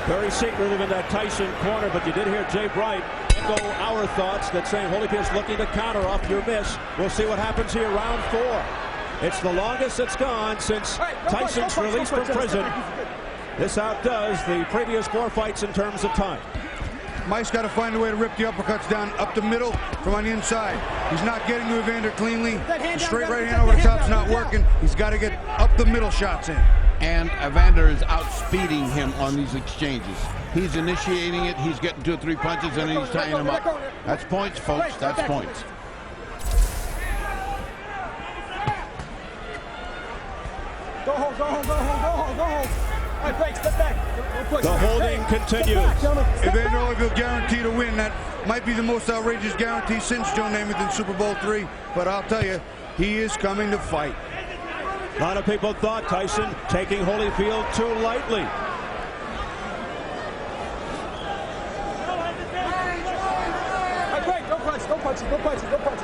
Very secretive in that Tyson corner, but you did hear Jay Bright echo our thoughts that saying Holyfield's looking to counter off your miss. We'll see what happens here, round 4. It's the longest it's gone since Tyson's release from prison. This outdoes the previous 4 fights in terms of time. Mike's got to find a way to rip the uppercuts down up the middle from on the inside. He's not getting to Evander cleanly. The straight right hand over the top's not working. He's got to get up the middle shots in. And Evander is outspeeding him on these exchanges. He's initiating it, he's getting 2 or 3 punches, and he's tying him up. That's points, folks, that's points. Go home, go home, go home, go home, go home. All right, break, step back. The holding continues. Evander Holyfield guaranteed to win. That might be the most outrageous guarantee since Joe Namath in Super Bowl III, but I'll tell you, he is coming to fight. A lot of people thought Tyson taking Holyfield too lightly. Don't punch, don't punch, don't punch, don't punch.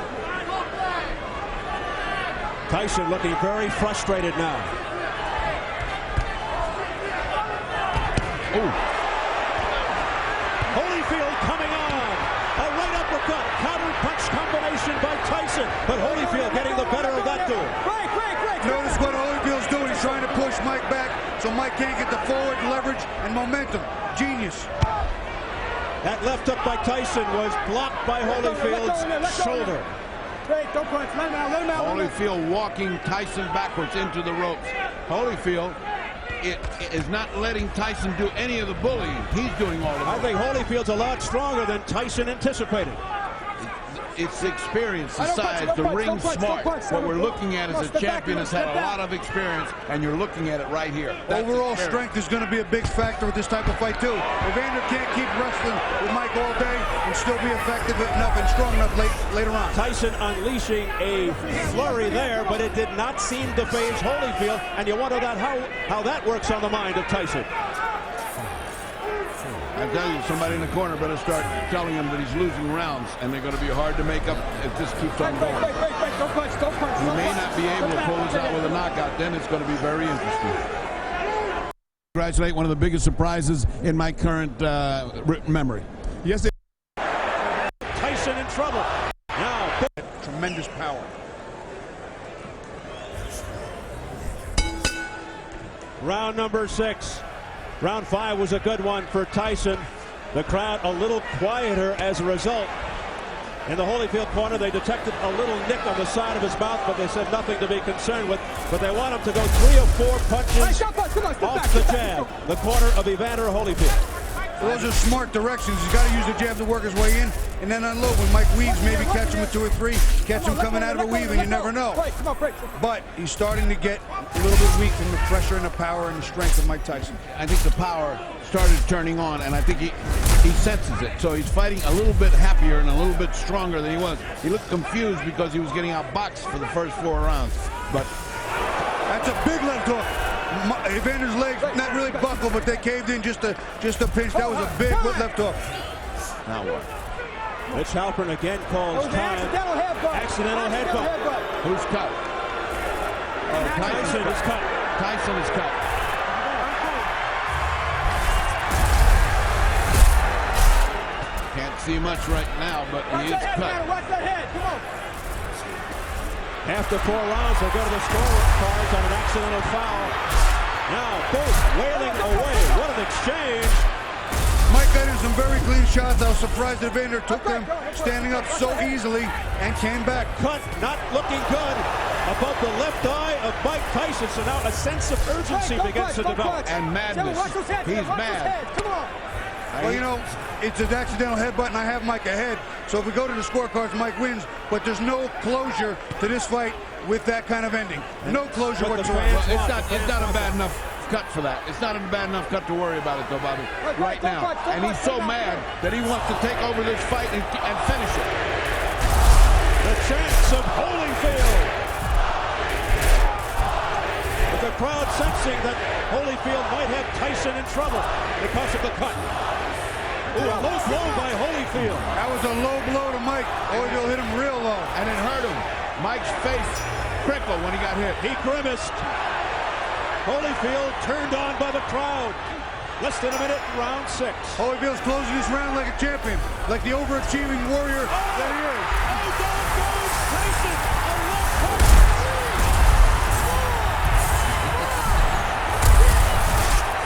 Tyson looking very frustrated now. Ooh. Holyfield coming on. A right uppercut. Counter punch combination by Tyson. But Holyfield getting the better of that duel. Notice what Holyfield's doing. He's trying to push Mike back so Mike can't get the forward leverage and momentum. Genius. That left hook by Tyson was blocked by Holyfield's shoulder. Don't punch. Let him out, let him out. Holyfield walking Tyson backwards into the ropes. Holyfield is not letting Tyson do any of the bullying. He's doing all of it. I think Holyfield's a lot stronger than Tyson anticipated. It's the experience, the size, the ring smart. What we're looking at is a champion that's had a lot of experience, and you're looking at it right here. Overall strength is going to be a big factor with this type of fight, too. Evander can't keep wrestling with Mike all day and still be effective enough and strong enough later on. Tyson unleashing a flurry there, but it did not seem to phase Holyfield, and you wonder how that works on the mind of Tyson. I tell you, somebody in the corner better start telling him that he's losing rounds, and they're going to be hard to make up if this keeps on going. Don't punch, don't punch. He may not be able to pull this out with a knockout. Then it's going to be very interesting. Congratulate one of the biggest surprises in my current memory. Yes, Tyson in trouble. Now, tremendous power. round number 6. Round 5 was a good one for Tyson. The crowd a little quieter as a result. In the Holyfield corner, they detected a little nick on the side of his mouth, but they said nothing to be concerned with. But they want him to go 3 or 4 punches off the jab. The corner of Evander Holyfield. Those are smart directions. He's got to use the jab to work his way in and then unload. When Mike weaves, maybe catch him with 2 or 3. Catch him coming out of a weave, and you never know. But he's starting to get a little bit weak from the pressure and the power and the strength of Mike Tyson. I think the power started turning on, and I think he senses it. So he's fighting a little bit happier and a little bit stronger than he was. He looked confused because he was getting outboxed for the first 4 rounds. But that's a big left hook. Evander's legs not really buckled, but they caved in just a pinch. That was a big left hook. Now what? Mitch Halpern again calls time. Accidental headbutt. Who's cut? Tyson is cut. Tyson is cut. Can't see much right now, but he is cut. Watch that head. Come on. After 4 rounds, they'll go to the scorecards on an accidental foul. Now, both wailing away. What an exchange. Mike got in some very clean shots. I was surprised that Evander took them standing up so easily and came back. Cut, not looking good. Above the left eye of Mike Tyson. So now a sense of urgency begins to develop. And madness. He's mad. Come on. Well, you know, it's an accidental headbutt, and I have Mike ahead. So if we go to the scorecards, Mike wins. But there's no closure to this fight with that kind of ending. No closure whatsoever. Well, it's not a bad enough cut for that. It's not a bad enough cut to worry about it, though, Bobby, right now. And he's so mad that he wants to take over this fight and finish it. The chance of Holyfield. With the crowd sensing that Holyfield might have Tyson in trouble because of the cut. Ooh, a low blow by Holyfield. That was a low blow to Mike. Holyfield hit him real low. And it hurt him. Mike's face crinkled when he got hit. He grimaced. Holyfield turned on by the crowd. Less than a minute in round 6. Holyfield's closing this round like a champion, like the overachieving warrior that he is. Oh, down goes Tyson. A left hook.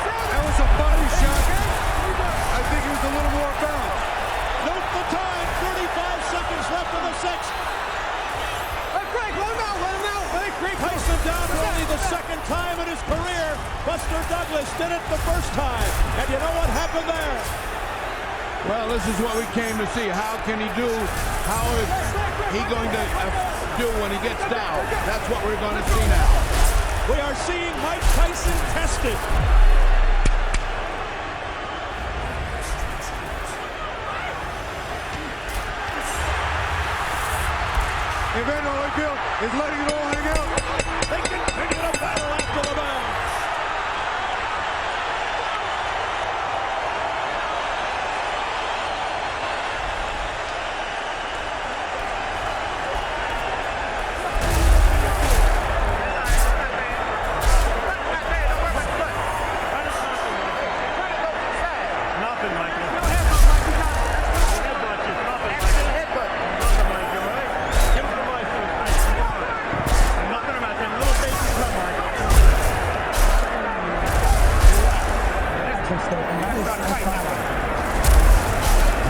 That was a body shot. I think he was a little more balanced. Note the time. 35 seconds left in the 6th. Hey, Craig, let him out, let him out. Hey, Craig, Tyson down for only the 2nd time in his career. Buster Douglas did it the 1st time. And you know what happened there? Well, this is what we came to see. How can he do? How is he going to do when he gets down? That's what we're going to see now. We are seeing Mike Tyson tested. Evander Holyfield is letting it all hang out. They continue to battle after the bell. Nothing, Michael.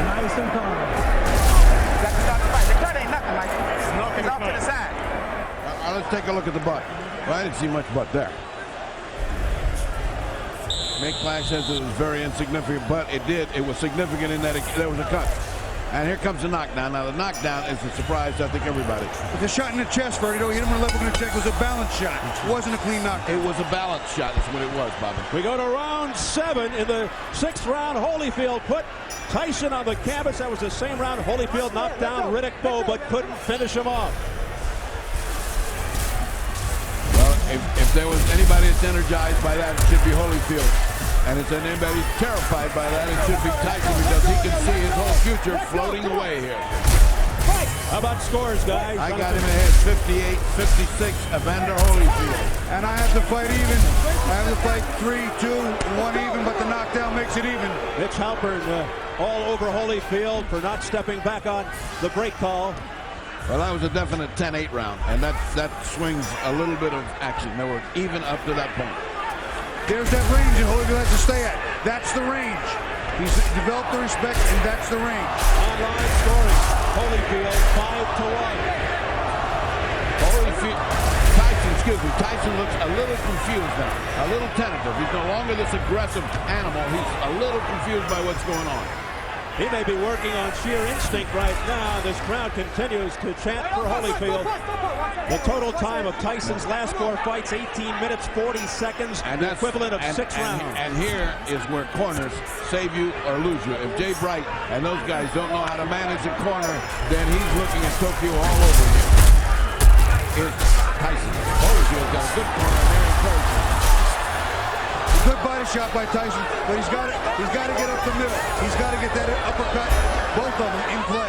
Nice and calm. That's not the fight. The cut ain't nothing, Michael. It's off to the side. Let's take a look at the butt. Well, I didn't see much butt there. Mick Clash says it was very insignificant, but it was significant in that there was a cut. And here comes the knockdown. Now, the knockdown is a surprise to, I think, everybody. It's a shot in the chest, Ferdy. Hit him on the left. We're going to check. It was a balance shot. It wasn't a clean knockdown. It was a balance shot. That's what it was, Bobby. We go to round 7 in the 6th round. Holyfield put Tyson on the canvas. That was the same round Holyfield knocked down Riddick Bowe, but couldn't finish him off. Well, if there was anybody that's energized by that, it should be Holyfield. And if anybody's terrified by that, it should be Tyson, because he can see his whole future floating away here. How about scores, guys? I got him ahead 58-56, Evander Holyfield. And I have the fight even. I have the fight 3-2, 1 even, but the knockdown makes it even. Mitch Halpern all over Holyfield for not stepping back on the break call. Well, that was a definite 10-8 round, and that swings a little bit of action. They were even up to that point. There's that range that Holyfield has to stay at. That's the range. He's developed the respect, and that's the range. Online scoring. Holyfield 5-1. Tyson looks a little confused now, a little tentative. He's no longer this aggressive animal. He's a little confused by what's going on. He may be working on sheer instinct right now. This crowd continues to chant for Holyfield. The total time of Tyson's last 4 fights, 18 minutes, 40 seconds, And the that's equivalent of 6 rounds. And here is where corners save you or lose you. If Jay Bright and those guys don't know how to manage a corner, then he's looking at Tokyo all over here. Here's Tyson. Holyfield's got a good corner, very encouraging. Good body shot by Tyson, but he's got to get up the middle. He's got to get that uppercut, both of them in play.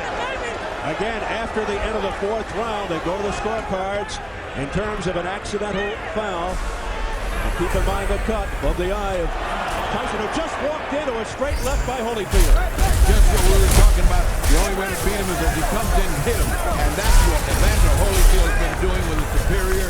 Again, after the end of the 4th round, they go to the scorecards in terms of an accidental foul. And keep in mind the cut above the eye of Tyson, who just walked into a straight left by Holyfield. Just what we were talking about. The only way to beat him is if he comes in and hit him. And that's what Evander Holyfield has been doing with his superior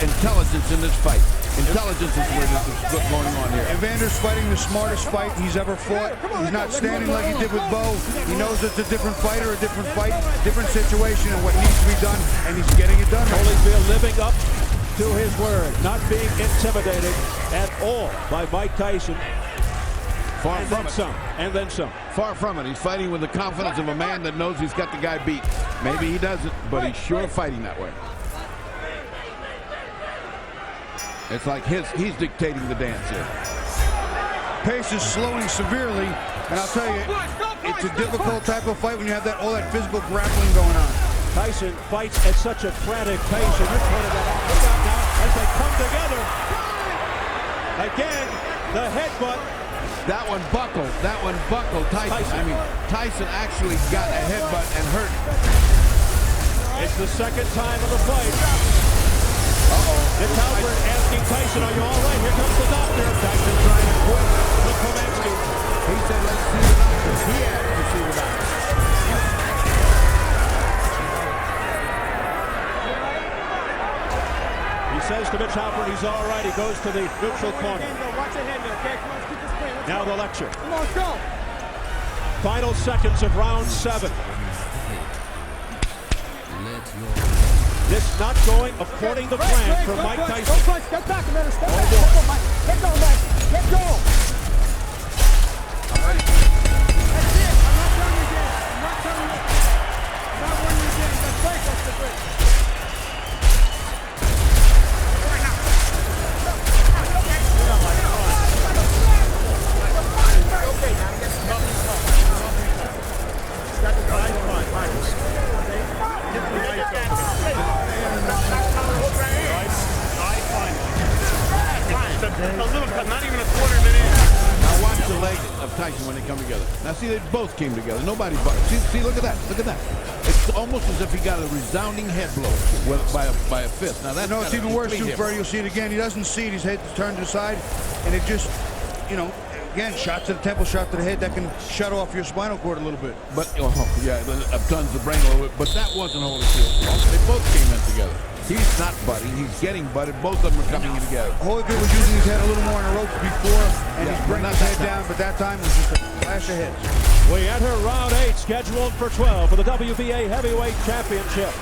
intelligence in this fight. Intelligence is where this is going on here. Evander's fighting the smartest fight he's ever fought. He's not standing like he did with Bowe. He knows it's a different fighter, a different fight, different situation, and what needs to be done, and he's getting it done. Holyfield living up to his word, not being intimidated at all by Mike Tyson. Far from it. And then some. Far from it. He's fighting with the confidence of a man that knows he's got the guy beat. Maybe he doesn't, but he's sure fighting that way. It's like he's dictating the dance here. Pace is slowing severely, and I'll tell you, it's a difficult type of fight when you have all that physical grappling going on. Tyson fights at such a frantic pace, and you're pointing that out. Look out now as they come together. Again, the headbutt. That one buckled. Tyson actually got a headbutt and hurt. It's the 2nd time of the fight. It's Halpern asking Tyson, are you all right? Here comes the doctor. Tyson trying to quit. The commander is all right. He goes to the neutral corner. Watch your head, okay? Come on, let's keep this clean. Let's Now go. the lecture. Come on, let's go. Final seconds of round 7. This not going according to plan for Mike Tyson. Go, Price. Step back a minute. Step back. Let go, Mike. Let go, Mike. Let go. That's it. I'm not done with this. I'm not done with it. I'm not winning the game. That's break. That's the break. A little cut, not even a quarter of an inch. Now watch the legs of Tyson when they come together. Now see, they both came together. Nobody but. See, look at that. Look at that. It's almost as if he got a resounding head blow by a fist. Now that's No, it's even worse, too, Freddie. You'll see it again. He doesn't see it. His head's turned to the side, and it just, you know, again, shot to the temple, shot to the head. That can shut off your spinal cord a little bit. But yeah, it tons the brain a little bit. But that wasn't Holyfield. They both came in together. He's not butting. He's getting butted. Both of them are coming in together. Holyfield was using his head a little more in the ropes before, and Yeah, he's bringing but his not head that down. But that time was just a flash of heads. We enter round 8, scheduled for 12 for the WBA Heavyweight Championship.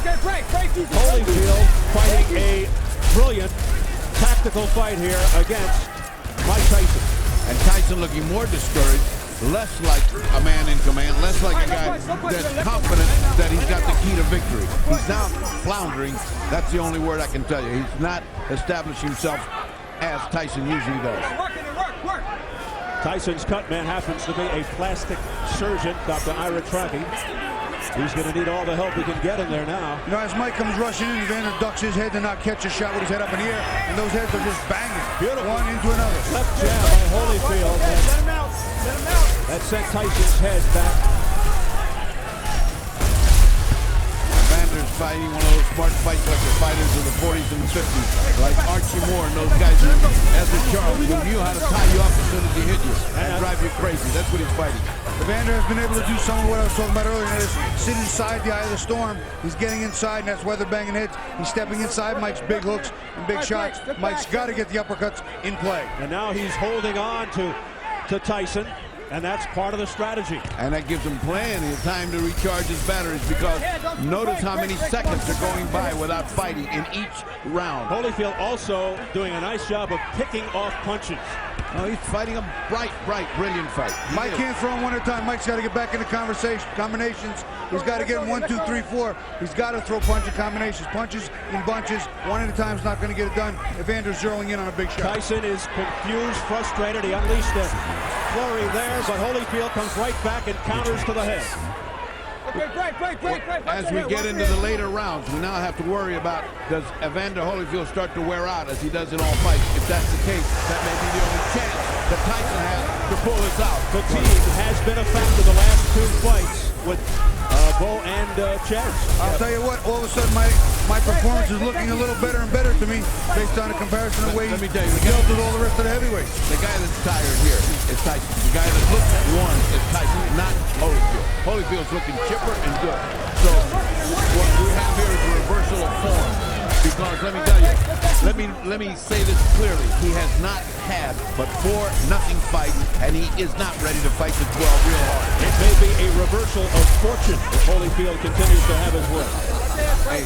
Okay, break. Easy. Holyfield fighting a brilliant tactical fight here against Mike Tyson. And Tyson looking more discouraged, less like a man in command, less like a guy that's confident that he's got the key to victory. He's now floundering. That's the only word I can tell you. He's not established himself as Tyson usually does. Work. Tyson's cut man happens to be a plastic surgeon, Dr. Ira Travi. He's going to need all the help he can get in there now. You know, as Mike comes rushing in, Evander ducks his head to not catch a shot with his head up in the air, and those heads are just banging. Beautiful. One into another. Left jab by Holyfield. Let him out. That sent Tyson's head back. Evander's fighting one of those smart fights like the fighters of the 40s and the 50s, like Archie Moore and those guys, Ezra Charles, who knew how to tie you up as soon as he hit you and drive you crazy. That's what he's fighting. Evander has been able to do some of what I was talking about earlier. That is sit inside the eye of the storm. He's getting inside, and that's why they're banging heads. He's stepping inside Mike's big hooks and big shots. Mike's got to get the uppercuts in play. And now he's holding on to Tyson, and that's part of the strategy. And that gives him plenty of time to recharge his batteries, because notice how many seconds are going by without fighting in each round. Holyfield also doing a nice job of picking off punches. Oh, he's fighting a bright, brilliant fight. Mike can't throw them one at a time. Mike's got to get back into combinations. He's got to get them 1, 2, 3, 4. He's got to throw punch combinations. Punches in bunches. One at a time is not going to get it done. Evander's zeroing in on a big shot. Tyson is confused, frustrated. He unleashed a flurry there, but Holyfield comes right back and counters to the head. Okay, break. As we get into the later rounds, we now have to worry about, does Evander Holyfield start to wear out as he does in all fights? If that's the case, that may be the only chance that Tyson has to pull this out. Fatigue has been a factor the last 2 fights with Bo and Chez. I'll tell you what, all of a sudden my performance is looking a little better and better to me based on a comparison of the way Let me tell he you, dealt with all the rest of the heavyweights. The guy that's tired here is Tyson. The guy that looks worn is Tyson, not Holyfield. Holyfield's looking chipper and good. So what we have here is a reversal of form. Because let me tell you, let me say this clearly. He has not had but 4-0 fights, and he is not ready to fight the 12 real hard. It may be a reversal of fortune if Holyfield continues to have his way. Hey,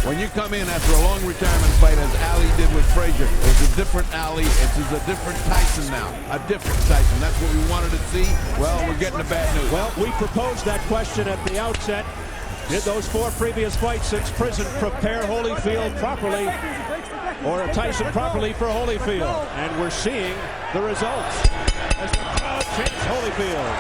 when you come in after a long retirement fight, as Ali did with Frazier, it's a different Ali. It's a different Tyson now. A different Tyson. That's what we wanted to see. Well, we're getting the bad news. Well, we proposed that question at the outset. Did those 4 previous fights since prison prepare Holyfield properly, or Tyson properly for Holyfield? And we're seeing the results as the crowd chants Holyfield.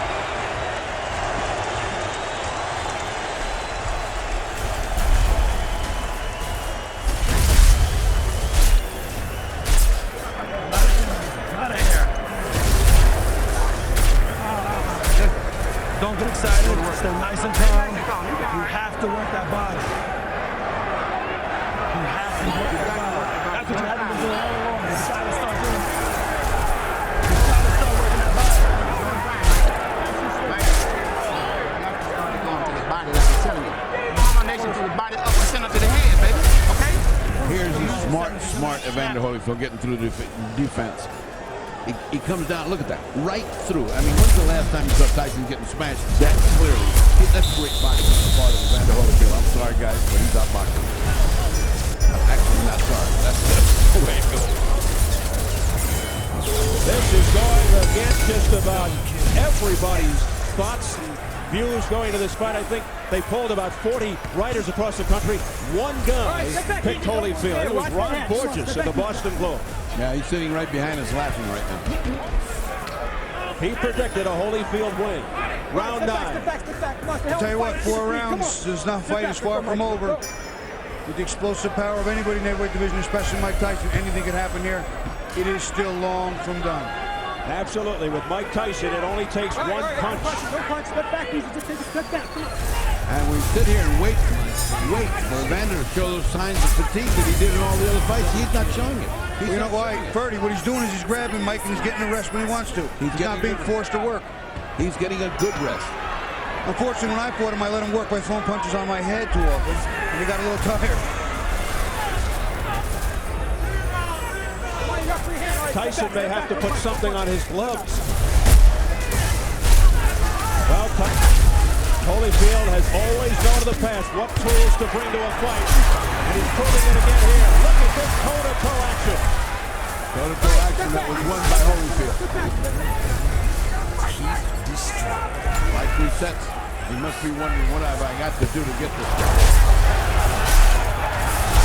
Don't get excited. Stay nice and calm. You have to work that body. You have to work that body. That's what you haven't been doing all along. You gotta start doing it. You gotta start working that body. Going to the body, like I'm telling you. Combination to the body up and center to the head, baby. Okay? Here Holyfield getting through the defense. He comes down, look at that, right through. I mean, when's the last time you saw Tyson getting smashed that clearly? That's great boxing on the part of Evander Holyfield. I'm sorry, guys, but he's out boxing. I'm actually not sorry. That's the way it goes. This is going against just about everybody's thoughts and views going to this fight. I think they polled about 40 writers across the country. One guy picked Holyfield. It was Ron Borges of the Boston Globe. Yeah, he's sitting right behind us laughing right now. He predicted a Holyfield win. Round 9. I'll tell you what, 4 rounds. This fight is far from over. With the explosive power of anybody in the heavyweight division, especially Mike Tyson, anything can happen here. It is still long from done. Absolutely. With Mike Tyson, it only takes one punch. And we sit here and wait for Evander to show those signs of fatigue that he did in all the other fights. He's not showing it. You know why, Ferdy, what he's doing is he's grabbing Mike and he's getting the rest when he wants to. He's not being forced to work. He's getting a good rest. Unfortunately, when I fought him, I let him work by throwing punches on my head too often, and he got a little tired. Tyson may have to put something on his gloves. Well, Holyfield has always known in the past what tools to bring to a fight, and he's proving it again here. Look at this toe-to-toe action. Toe-to-toe action that was won by Holyfield. Like resets. He must be wondering, what have I got to do to get this guy?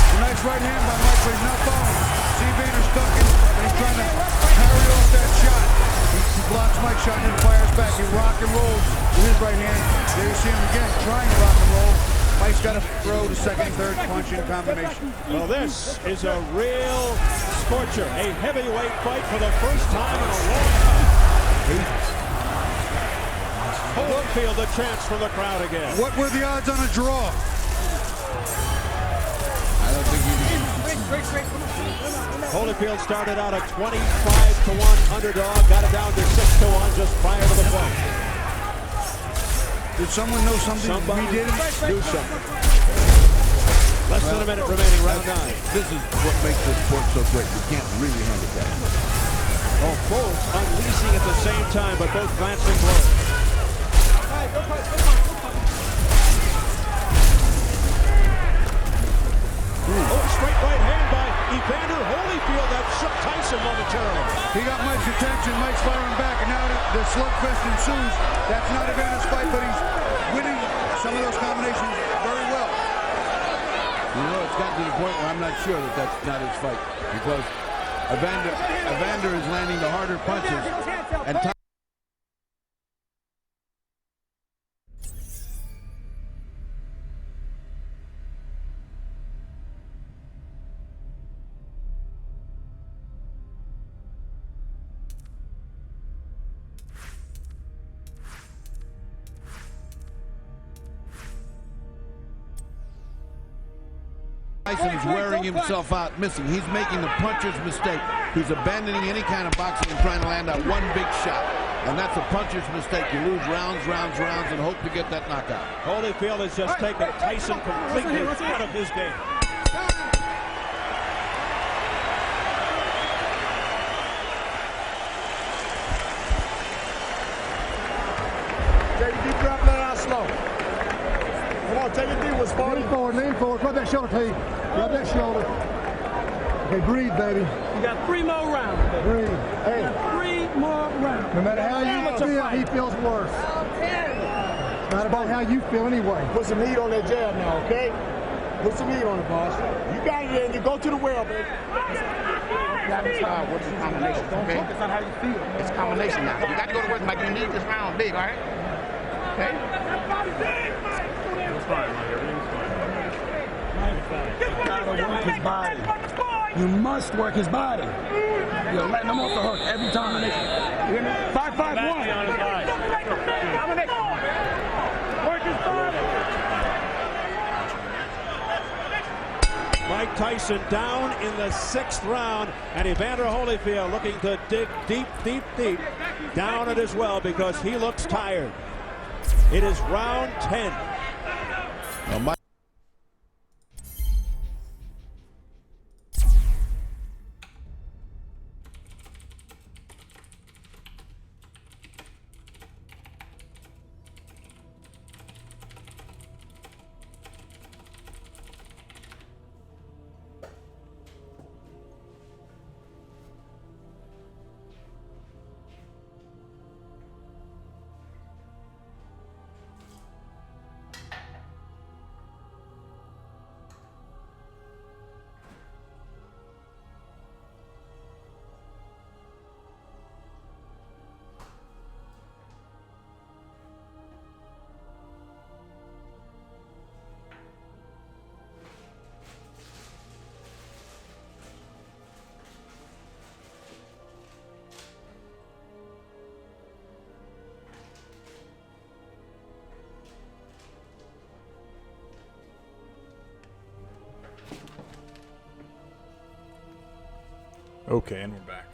A nice right hand by Mike, but he's not falling. See Vader's ducking, and he's trying to parry off that shot. He blocks Mike's shot and then fires back. He rock and rolls with his right hand. There you see him again trying to rock and roll. Mike's got to throw the second, third punch in combination. Well, this is a real scorcher. A heavyweight fight for the first time in a long time. Holyfield a chance from the crowd again. What were the odds on a draw? I don't think you can. Holyfield started out a 25-1 underdog, got it down to 6-1 just prior to the fight. Did someone know something Somebody we didn't? do something. Less than a minute remaining, round 9. This is what makes this sport so great. You can't really handicap it. Oh, both unleashing at the same time, but both glancing blows. Oh, straight right hand by Evander Holyfield that shook Tyson momentarily. He got Mike's attention. Mike's firing back, and now the slugfest ensues. That's not Evander's fight, but he's winning some of those combinations very well. You know, it's gotten to the point where I'm not sure that that's not his fight, because Evander is landing the harder punches, and Tyson is wearing himself out, missing. He's making the puncher's mistake. He's abandoning any kind of boxing and trying to land that one big shot. And that's a puncher's mistake. You lose rounds, and hope to get that knockout. Holyfield has just taken Tyson completely out of his game. Take a deep breath, let it out slow. Come on, take a deep one, Sparty. Lean forward. Rub that shoulder, T. Rub that shoulder. Okay, breathe, baby. You got 3 more rounds. Breathe. Hey, 3 more rounds. no matter how you feel, he feels worse. It's not about how you feel anyway. Put some heat on that jab now, okay? Put some heat on it, boss. You got it in. You go to the well, baby. What's the combination, okay? That's not how you feel. It's a combination now. You got to go to work, Mike. You need this round big, all right? Okay? His body. You must work his body. You're letting him off the hook every time. 5-5-1. Work his body. Mike Tyson down in the 6th round, and Evander Holyfield looking to dig deep down it as well because he looks tired. It is round 10. Well, Mike Okay, and we're back.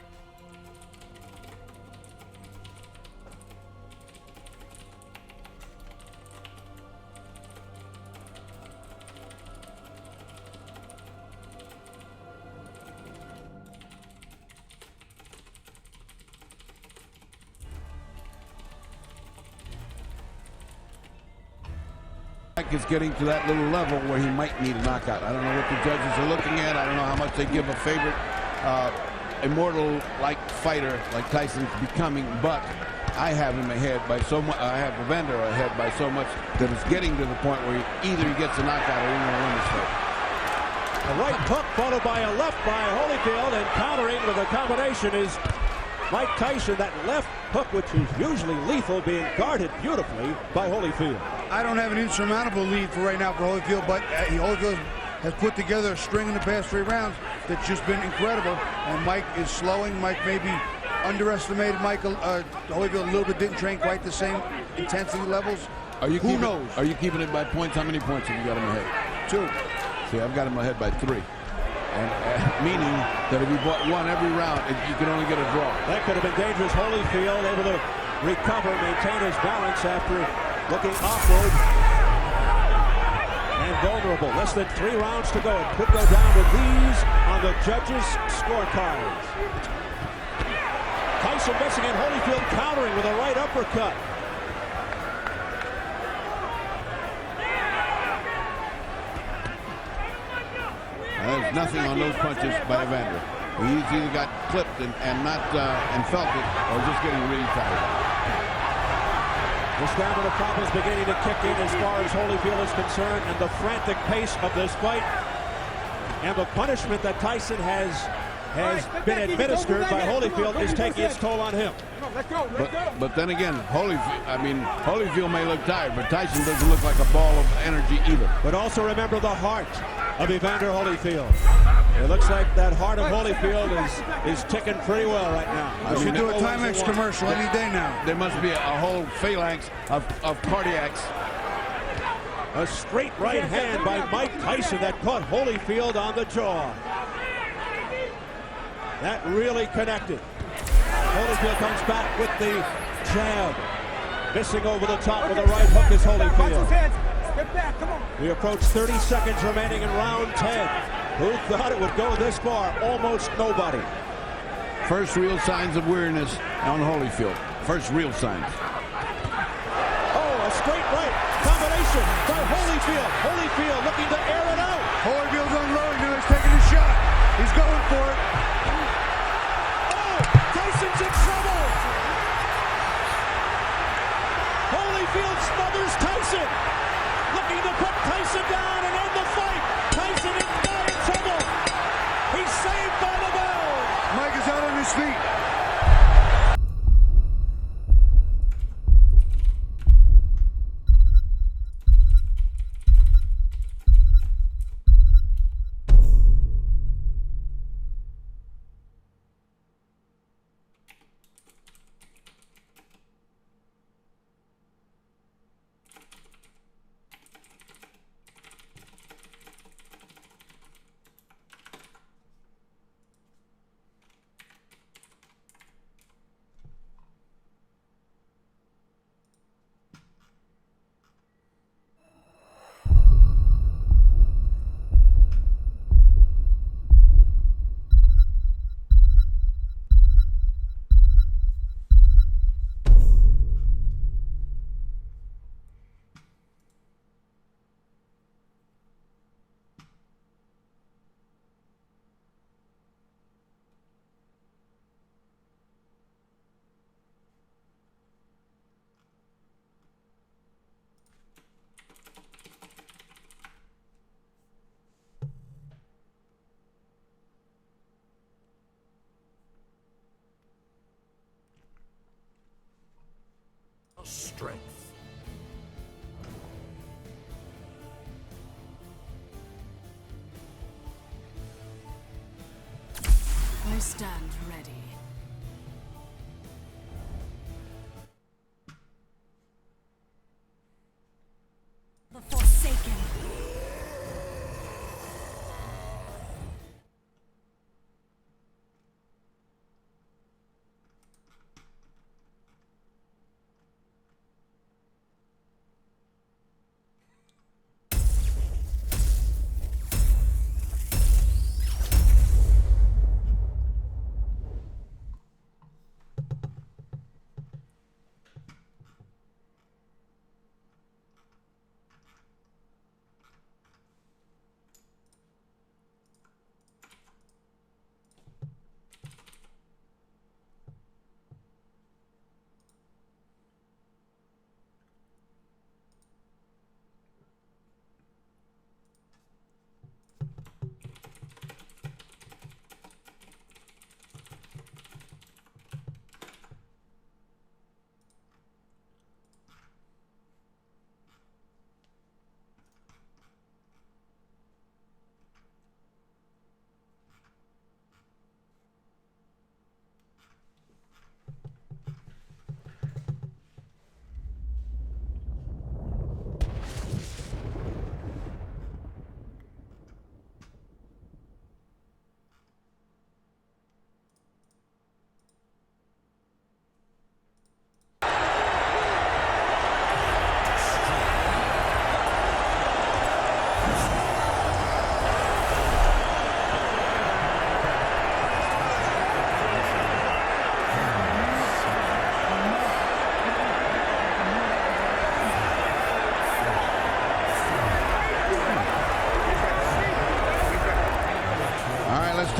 Mike is getting to that little level where he might need a knockout. I don't know what the judges are looking at. I don't know how much they give a favorite immortal-like fighter like Tyson's becoming, but I have him ahead by so much. I have Evander ahead by so much that it's getting to the point where either he gets a knockout or he's going to win this fight. A right hook followed by a left by Holyfield, and countering with a combination is Mike Tyson. That left hook, which is usually lethal, being guarded beautifully by Holyfield. I don't have an insurmountable lead for right now for Holyfield, but Holyfield has put together a string in the past 3 rounds that's just been incredible. And Mike is slowing. Mike maybe underestimated Holyfield a little bit, didn't train quite the same intensity levels. Who knows? Are you keeping it by points? How many points have you got him ahead? 2. See, I've got him ahead by 3. And, meaning that if he bought 1 every round, you can only get a draw. That could have been dangerous. Holyfield able to recover, maintain his balance after looking awkward and vulnerable. Less than 3 rounds to go. It could go down to these on the judges' scorecards. Tyson missing, and Holyfield countering with a right uppercut. There's nothing on those punches by Evander. He's either got clipped and felt it, or just getting really tired. The stamina problems beginning to kick in as far as Holyfield is concerned, and the frantic pace of this fight, and the punishment that Tyson has been administered by Holyfield is taking its toll on him. But then again, Holyfield may look tired, but Tyson doesn't look like a ball of energy either. But also remember the heart of Evander Holyfield. It looks like that heart of Holyfield is ticking pretty well right now. We should do a Timex commercial any day now. There must be a whole phalanx of cardiacs. A straight right hand by Mike Tyson that caught Holyfield on the jaw. That really connected. Holyfield comes back with the jab. Missing over the top with a right hook is Holyfield. We approach 30 seconds remaining in round 10. Who thought it would go this far? Almost nobody. First real signs of weariness on Holyfield. First real signs. Oh, a straight right combination by Holyfield. Holyfield looking to air it out. Holyfield's unloading now. He's taking a shot. He's going for it. Oh, Tyson's in trouble. Holyfield smothers Tyson. Looking to put Tyson down and end the fight. Tyson is not in trouble. He's saved by the bell. Mike is out on his feet. Strength. I stand ready. The Forsaken.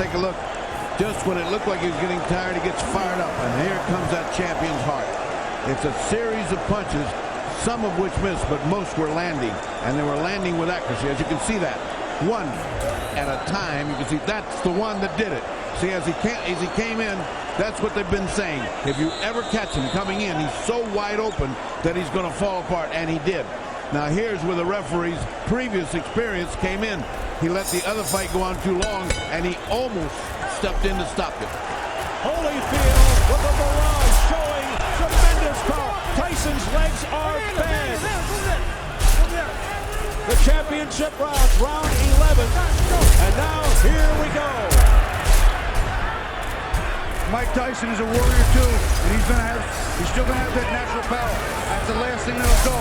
take a look. Just when it looked like he was getting tired, he gets fired up. And here comes that champion's heart. It's a series of punches, some of which missed, but most were landing. And they were landing with accuracy, as you can see that. One at a time. You can see that's the one that did it. See, as he came in, that's what they've been saying. If you ever catch him coming in, he's so wide open that he's going to fall apart, and he did. Now here's where the referee's previous experience came in. He let the other fight go on too long, and he almost stepped in to stop it. Holyfield with a barrage showing tremendous power. Tyson's legs are bad. The championship rounds, round 11. And now here we go. Mike Tyson is a warrior too, and he's still gonna have that natural power. That's the last thing that'll go.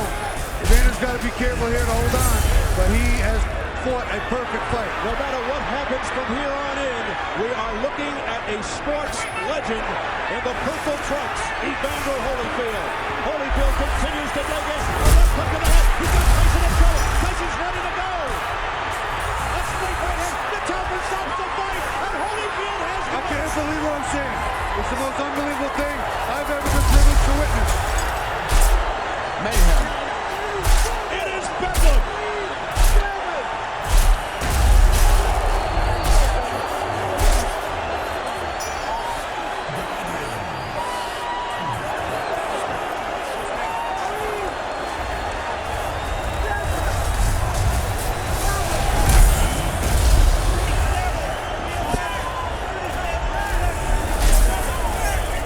Evander's got to be careful here to hold on, but he has fought a perfect fight. No matter what happens from here on in, we are looking at a sports legend in the purple trunks, Evander Holyfield. Holyfield continues to dig in. A left hook to the head. He's got Tyson in trouble. Tyson's ready to go. A snake right here. The Talbot stops the fight, and Holyfield has I can't believe what I'm seeing. It's the most unbelievable thing I've ever been privileged to witness. Mayhem. It is bedlam.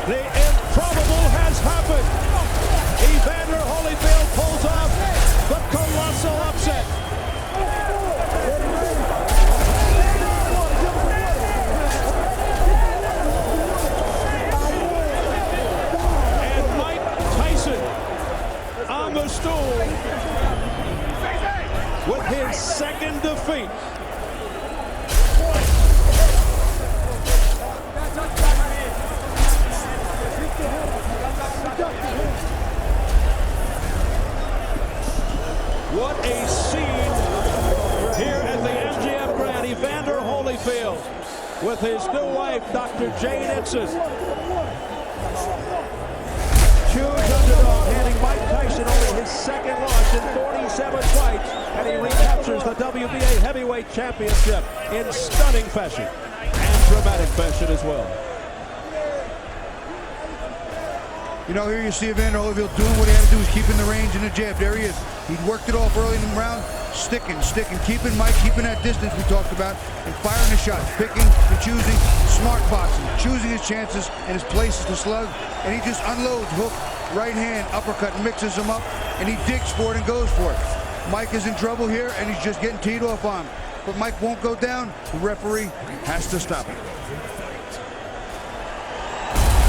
The improbable has happened. Evander Holyfield pulls off the colossal upset. And Mike Tyson on the stool with his second defeat. What a scene here at the MGM Grand. Evander Holyfield with his new wife, Dr. Jane Itzon. Huge underdog, handing Mike Tyson only his second loss in 47 fights, and he recaptures the WBA Heavyweight Championship in stunning fashion and dramatic fashion as well. You know, here you see Evander Holyfield doing what he had to do, is keeping the range in the jab. There he is. He'd worked it off early in the round, sticking, keeping Mike, keeping that distance we talked about, and firing the shots, picking and choosing, smart boxing, choosing his chances and his places to slug, and he just unloads, hook, right hand, uppercut, mixes them up, and he digs for it and goes for it. Mike is in trouble here, and he's just getting teed off on him. But Mike won't go down. The referee has to stop it.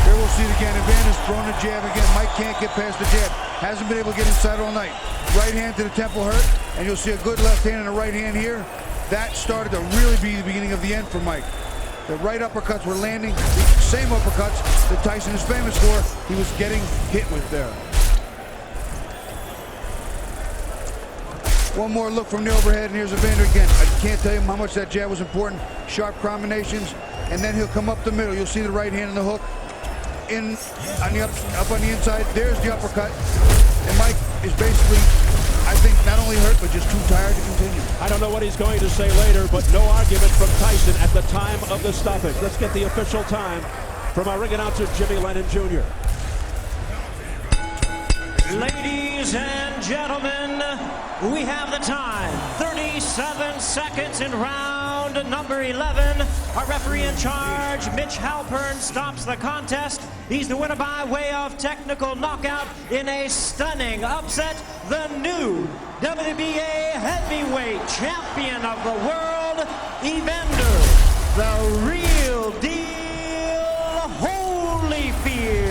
Here we'll see it again. Evander's throwing the jab again. Mike can't get past the jab. Hasn't been able to get inside all night. Right hand to the temple hurt, and you'll see a good left hand and a right hand here. That started to really be the beginning of the end for Mike. The right uppercuts were landing, the same uppercuts that Tyson is famous for. He was getting hit with there. One more look from the overhead, and here's Evander again. I can't tell you how much that jab was important. Sharp combinations, and then he'll come up the middle. You'll see the right hand and the hook. In on the up on the inside, there's the uppercut, and Mike is basically, I think, not only hurt but just too tired to continue. I don't know what he's going to say later, but no argument from Tyson at the time of the stoppage. Let's get the official time from our ring announcer, Jimmy Lennon Jr. Ladies and gentlemen, we have the time. 37 seconds in round number 11. Our referee in charge, Mitch Halpern, stops the contest. He's the winner by way of technical knockout in a stunning upset. The new WBA heavyweight champion of the world, Evander, the real deal, Holyfield.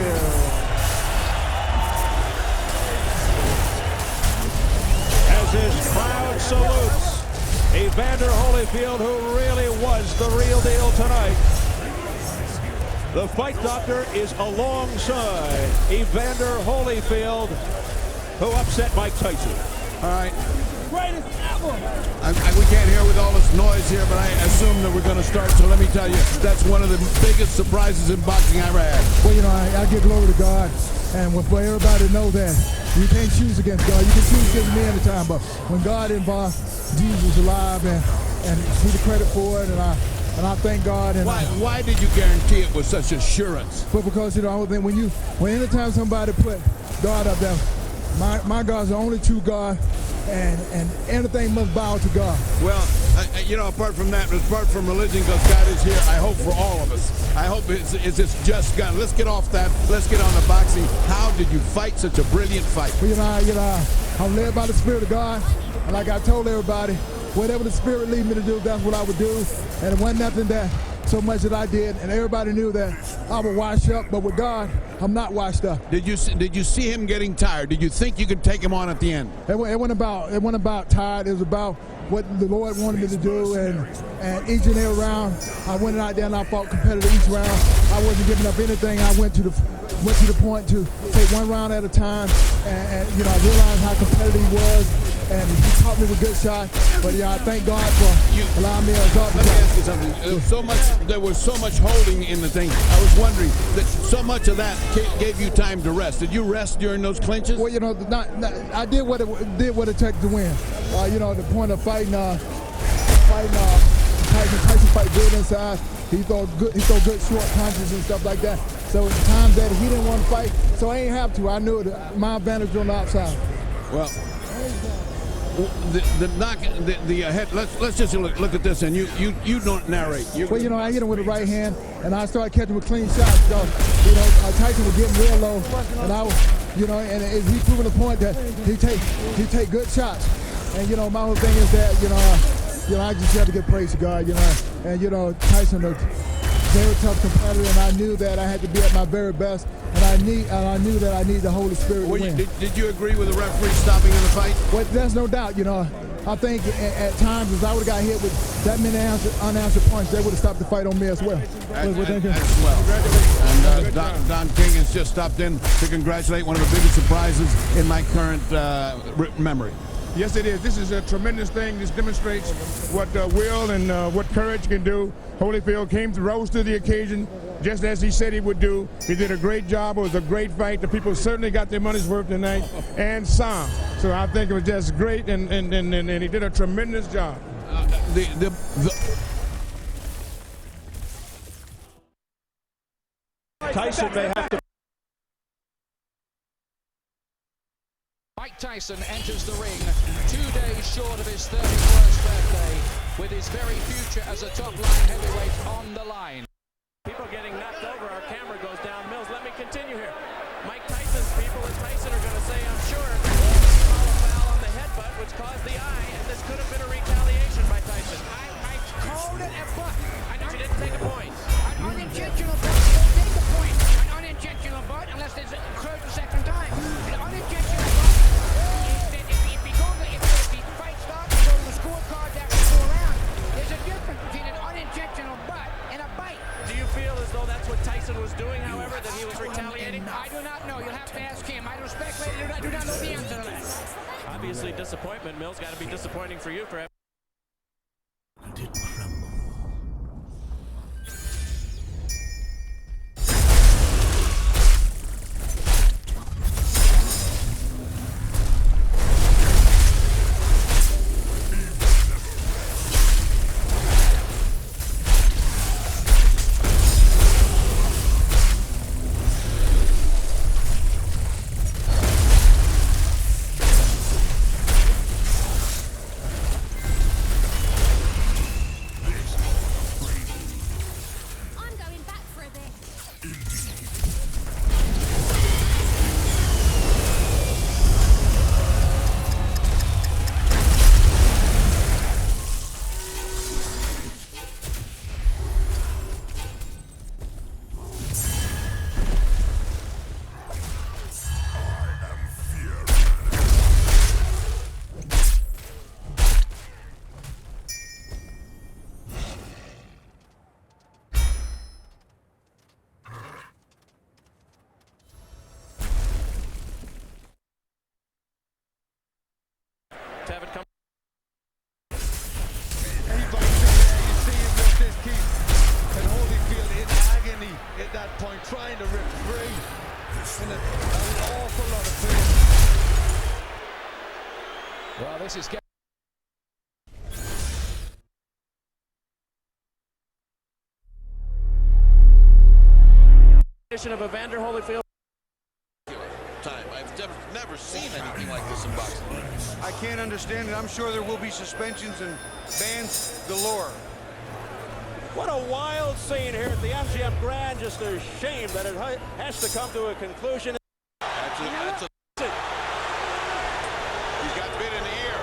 As his crowd salutes Evander Holyfield, who really was the real deal tonight. The fight doctor is alongside Evander Holyfield, who upset Mike Tyson. All right, greatest ever. We can't hear with all this noise here, but I assume that we're going to start. So let me tell you, that's one of the biggest surprises in boxing I ever had. Well, you know, I give glory to God, and for everybody to know that you can't choose against God. You can choose against me anytime, but when God involved, Jesus is alive, and He's the credit for it, and I thank God. And Why did you guarantee it with such assurance? But because, you know, I think when anytime somebody put God up there, my God's the only true God, and everything must bow to God. Well, you know, apart from that, apart from religion, because God is here, I hope for all of us. I hope it's just God. Let's get off that. Let's get on the boxing. How did you fight such a brilliant fight? Well, I'm led by the Spirit of God, and like I told everybody, whatever the Spirit lead me to do, that's what I would do. And it wasn't nothing that so much that I did, and everybody knew that I would wash up, but with God, I'm not washed up. Did you see him getting tired? Did you think you could take him on at the end? It wasn't about tired. It was about what the Lord wanted me to do, and each and every round, I went out there and I fought competitive each round. I wasn't giving up anything. I went to the point to take one round at a time, and you know, I realized how competitive he was, and he taught me with good shots. But yeah, I thank God for allowing me to exalt. Let me ask you something. There was so much holding in the thing. I was wondering that so much of that gave you time to rest. Did you rest during those clinches? Well, you know, I did what it took to win. You know, the point of fighting Tyson fight good inside. He throw good short punches and stuff like that. So at times that he didn't want to fight, so I ain't have to. I knew my advantage on the outside. Well, the knock, the head. Let's just look at this, and you don't narrate. Well, you know, I hit him with the right hand, and I started catching with clean shots. So, you know, Tyson was getting real low, and I was, you know, and he proving the point that he take good shots. And you know, my whole thing is that you know, I just have to give praise to God, you know, and you know, Tyson was very tough competitor, and I knew that I had to be at my very best, and I knew that I need the Holy Spirit to win. Did you agree with the referee stopping in the fight? Well, there's no doubt, you know. I think at times, if I would have got hit with that many unanswered points, they would have stopped the fight on me as well. As well. And Don King has just stopped in to congratulate one of the biggest surprises in my current memory. Yes, it is. This is a tremendous thing. This demonstrates what will and what courage can do. Holyfield rose to the occasion just as he said he would do. He did a great job. It was a great fight. The people certainly got their money's worth tonight, and some. So I think it was just great, and he did a tremendous job. Tyson may have to. Mike Tyson enters the ring 2 days short of his 31st birthday, with his very future as a top-line heavyweight on the line. People getting knocked over, our camera goes down. Mills, let me continue here. Mike Tyson's people and Tyson are going to say, I'm sure, call a foul on the headbutt, which caused the eye, and this could have been a retaliation by Tyson. I called it a butt. But you didn't take a point. An unintentional butt. You don't take a point. An unintentional butt, unless it occurs the second time. An unintentional butt. If the fight starts, you go to the scorecards after 4 rounds. There's a difference between an unintentional butt and a bite. Do you feel as though that's what Tyson was doing, however, that he was retaliating? I do not know. You'll have to ask him. I don't speculate. I do not know the answer to that. Obviously, disappointment. Mills, got to be disappointing for you. And it trembled. in an awful lot of pain. Well, this is getting... of Evander Holyfield. Time. I've never seen anything like this in boxing. I can't understand it. I'm sure there will be suspensions and bans galore. What a wild scene here at the MGM Grand. Just a shame that it has to come to a conclusion. That's a he's got bit in the ear.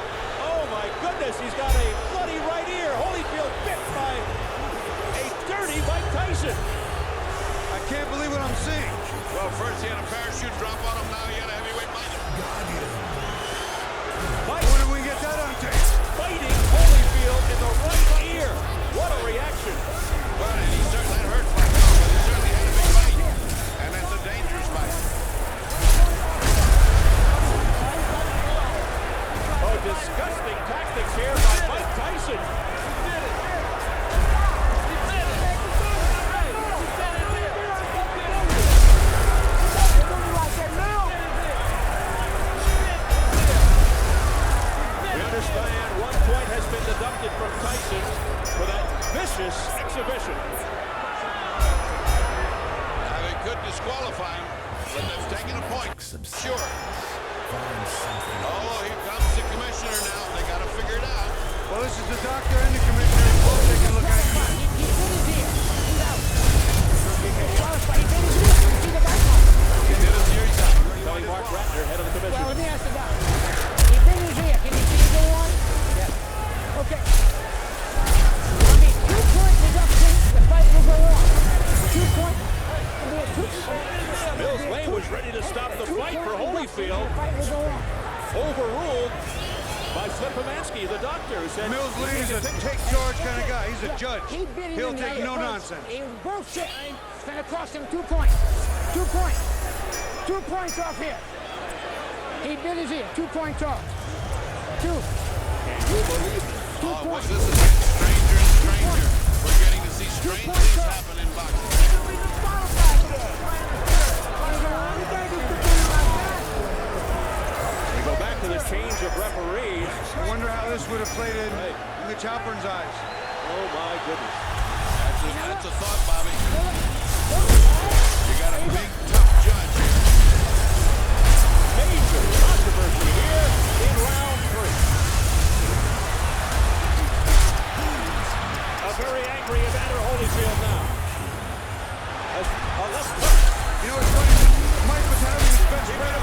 Oh my goodness, he's got a bloody right ear. Holyfield bit by a dirty Mike Tyson. I can't believe what I'm seeing. Well, first he had a parachute drop on him, now he had a heavyweight fight. When did we get that on tape? Fighting Holyfield in the right ear. What a reaction. Well, and he certainly that hurts like hell, but he certainly had a big fight. And that's a dangerous fight. Oh, disgusting tactics here by Mike Tyson. Deducted from Tyson for that vicious exhibition. Now they could disqualify him, but they've taken a point. Sure. Oh, here comes the commissioner now. They got to figure it out. Well, this is the doctor and the commissioner both taking a look at it. He did his ear, he's out. Telling Mark Ratner, head of the commission. Well, let me ask the doctor. He bit his ear. Can you see it go on? Okay. I mean, 2-point reduction, the fight will go on. 2-point. Mills Lane was ready to stop the fight for Holyfield. The fight will go on. Overruled by Slipomansky, the doctor, who said Mills Lane is a take charge kind of guy. He's a judge. He bit him He'll in the take ear no first. nonsense. He was bullshit. It's going to cost him 2 points. 2 points. 2 points off here. He bit his ear. 2 points off. 2. Can you believe it? Oh, was this against stranger and stranger? We're getting to see strange things happen in boxing. We go back to the change of referees. I wonder how this would have played in Mitch Halpern's eyes. Oh my goodness. That's a thought, Bobby. You got a big, tough judge here. Major controversy here in round 3. A very angry Evander Holyfield now. You know, it's funny. Mike was having his best friend.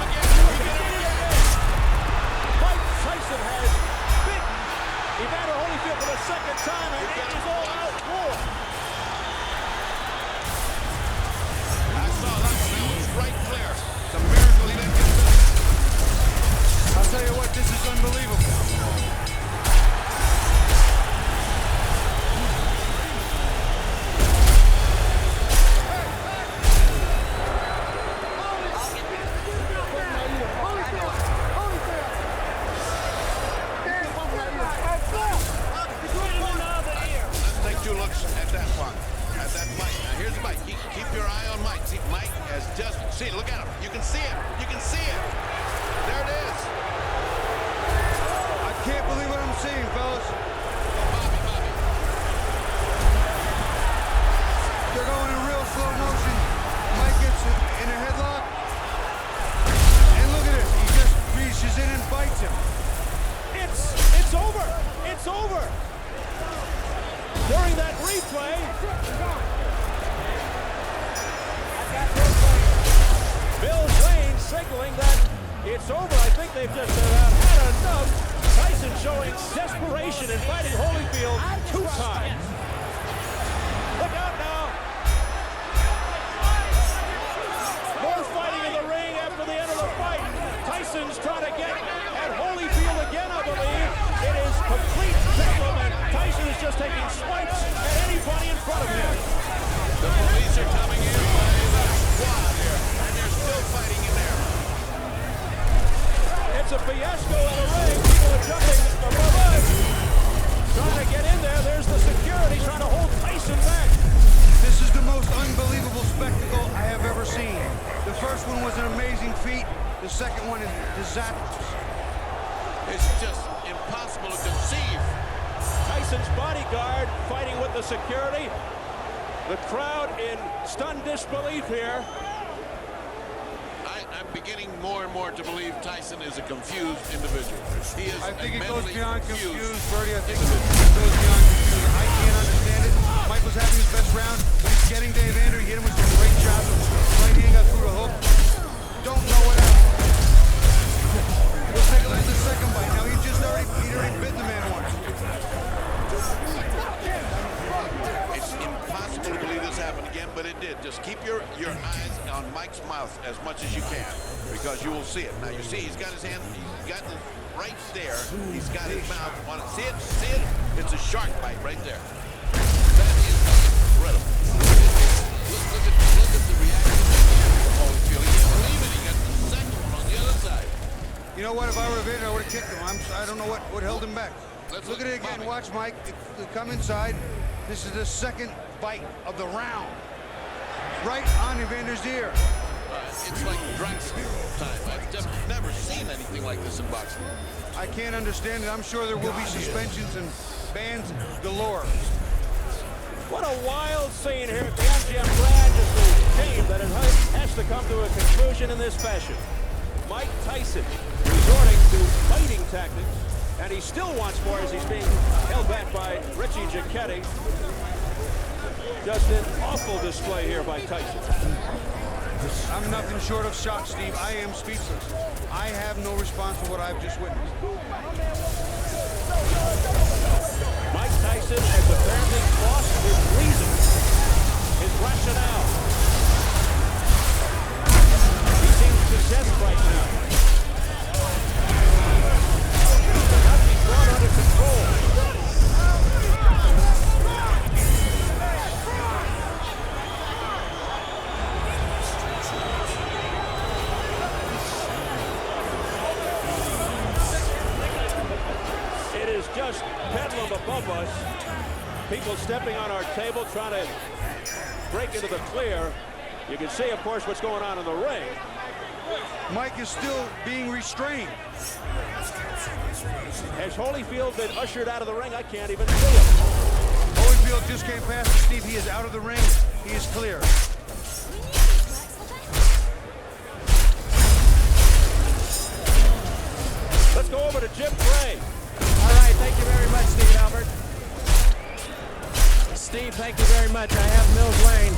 Mike Tyson has bit Evander Holyfield for the second time, and it is all out war. I saw that one. That was right clear. It's a miracle he didn't get this. I'll tell you what, this is unbelievable. See, look at him. You can see it. You can see it. There it is. I can't believe what I'm seeing, fellas. Bobby. They're going in real slow motion. Mike gets in a headlock. And look at this. He just reaches in and bites him. It's over. It's over. During that replay, Mills Lane signaling that it's over. I think they've just about had enough. Tyson showing desperation in fighting Holyfield 2 times. Look out now. More fighting in the ring after the end of the fight. Tyson's trying to get at Holyfield again, I believe. It is complete bedlam, and Tyson is just taking swipes at anybody in front of him. The police are coming in by the squad here, and they're still fighting in there. It's a fiasco in the ring. People are jumping above us. Trying to get in there. There's the security trying to hold Tyson back. This is the most unbelievable spectacle I have ever seen. The first one was an amazing feat. The second one is disastrous. It's just impossible to conceive. Tyson's bodyguard fighting with the security. The crowd in stunned disbelief here. I'm beginning more and more to believe Tyson is a confused individual. He is I think it goes mentally beyond confused, Bertie. I think it goes beyond confused. I can't understand it. Mike was having his best round, but he's getting Dave Andrew. He hit him with some great shots. Right hand got through the hook. Don't know what happened. We'll take a look at the second bite. Now he'd already bit the man once. It's impossible to believe this happened again, but it did. Just keep your eyes on Mike's mouth as much as you can, because you will see it. Now you see he's got his hand, he's got it right there. He's got his mouth on it. See it? See it? It's a shark bite right there. That is incredible. Look at the reaction of Holyfield. He can't believe it. He got the second one on the other side. You know what? If I were Vader, I would have kicked him. I don't know what held him back. Let's look at it again. Watch, Mike. Come inside. This is the second bite of the round. Right on Evander's ear. It's like drugstore time. I've just never seen anything like this in boxing. I can't understand it. I'm sure there will be suspensions and bans galore. What a wild scene here at the MGM Grand. Just a shame that it has to come to a conclusion in this fashion. Mike Tyson resorting to fighting tactics, and he still wants more as he's being held back by Richie Giacchetti. Just an awful display here by Tyson. I'm nothing short of shocked, Steve. I am speechless. I have no response to what I've just witnessed. Mike Tyson has apparently lost his reason, his rationale. He seems possessed right now. He cannot be brought under control. Just bedlam above us. People stepping on our table, trying to break into the clear. You can see, of course, what's going on in the ring. Mike is still being restrained. Has Holyfield been ushered out of the ring? I can't even see him. Holyfield just came past Steve. He is out of the ring. He is clear. Let's go over to Jim Gray. All right, thank you very much, Steve Albert. Steve, thank you very much. I have Mills Lane.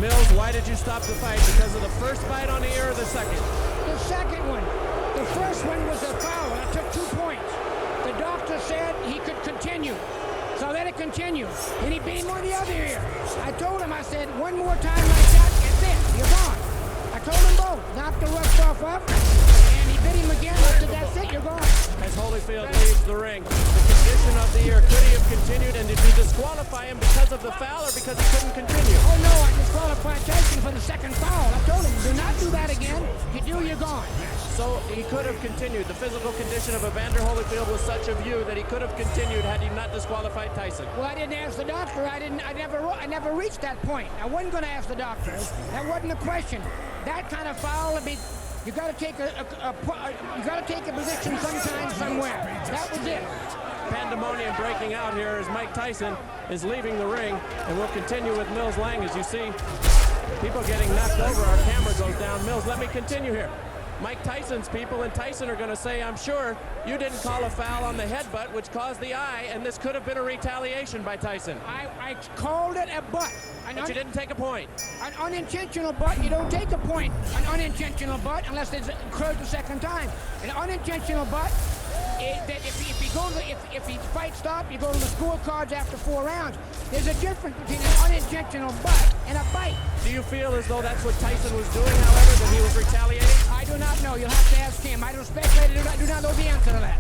Mills, why did you stop the fight? Because of the first bite on the ear or the second? The second one. The first one was a foul. I took 2 points. The doctor said he could continue. So let it continue. And he beat him on the other ear. I told him, I said, one more time like that, that's it. You're gone. I told them both. Knocked the rust off up. And he bit him again. I said, that's it. You're gone. As Holyfield leaves the ring, the condition of the ear, could he have continued, and did you disqualify him because of the foul or because he couldn't continue? Oh no, I disqualified Tyson for the second foul. I told him, do not do that again. If you do, you're gone. So he could have continued. The physical condition of Evander Holyfield was such a view that he could have continued had he not disqualified Tyson. Well, I didn't ask the doctor. I never reached that point. I wasn't going to ask the doctor. That wasn't a question. That kind of foul would be. You got to take a position sometime somewhere. That was it. Pandemonium breaking out here as Mike Tyson is leaving the ring, and we'll continue with Mills Lang. As you see, people getting knocked over. Our camera goes down. Mills, let me continue here. Mike Tyson's people and Tyson are going to say, I'm sure you didn't call a foul on the headbutt, which caused the eye, and this could have been a retaliation by Tyson. I called it a butt. But you didn't take a point. An unintentional butt, you don't take a point. An unintentional butt, unless it's occurred the second time. An unintentional butt, if he fight stop, you go to the scorecards after 4 rounds. There's a difference between an unintentional butt and a bite. Do you feel as though that's what Tyson was doing, however, that he was retaliating? I do not know. You'll have to ask him. I don't speculate. I do not know the answer to that.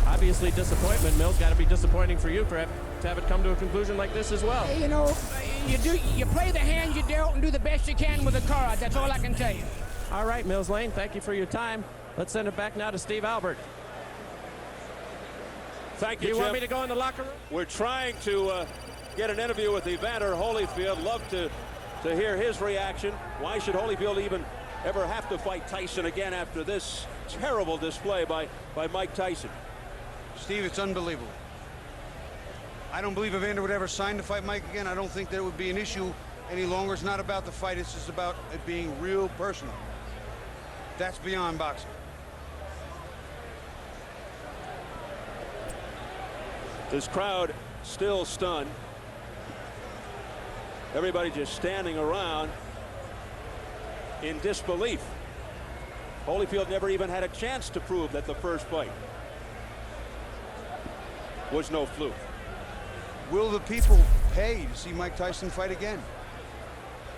Obviously, disappointment, Mills. Got to be disappointing for you to have it come to a conclusion like this as well. You know, you play the hand you dealt and do the best you can with the cards. That's all I can tell you. All right, Mills Lane, thank you for your time. Let's send it back now to Steve Albert. Thank you, Do you Jim. want me to go in the locker room? We're trying to get an interview with Evander Holyfield. Love to hear his reaction. Why should Holyfield even ever have to fight Tyson again after this terrible display by Mike Tyson? Steve, it's unbelievable. I don't believe Evander would ever sign to fight Mike again. I don't think that it would be an issue any longer. It's not about the fight. It's just about it being real personal. That's beyond boxing. This crowd still stunned. Everybody just standing around in disbelief. Holyfield never even had a chance to prove that the first fight was no fluke. Will the people pay to see Mike Tyson fight again?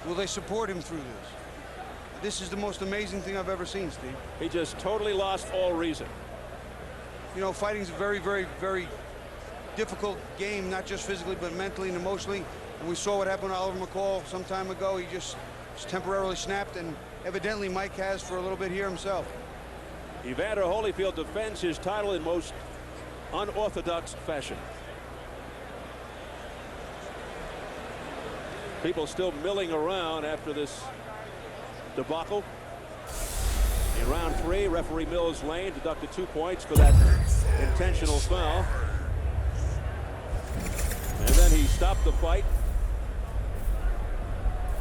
Will they support him through this? This is the most amazing thing I've ever seen, Steve. He just totally lost all reason. You know, fighting's a very, very, very difficult game, not just physically, but mentally and emotionally. And we saw what happened to Oliver McCall some time ago. He just temporarily snapped, and evidently Mike has for a little bit here himself. Evander Holyfield defends his title in most unorthodox fashion. People still milling around after this debacle. In round 3, referee Mills Lane deducted 2 points for that intentional foul. And then he stopped the fight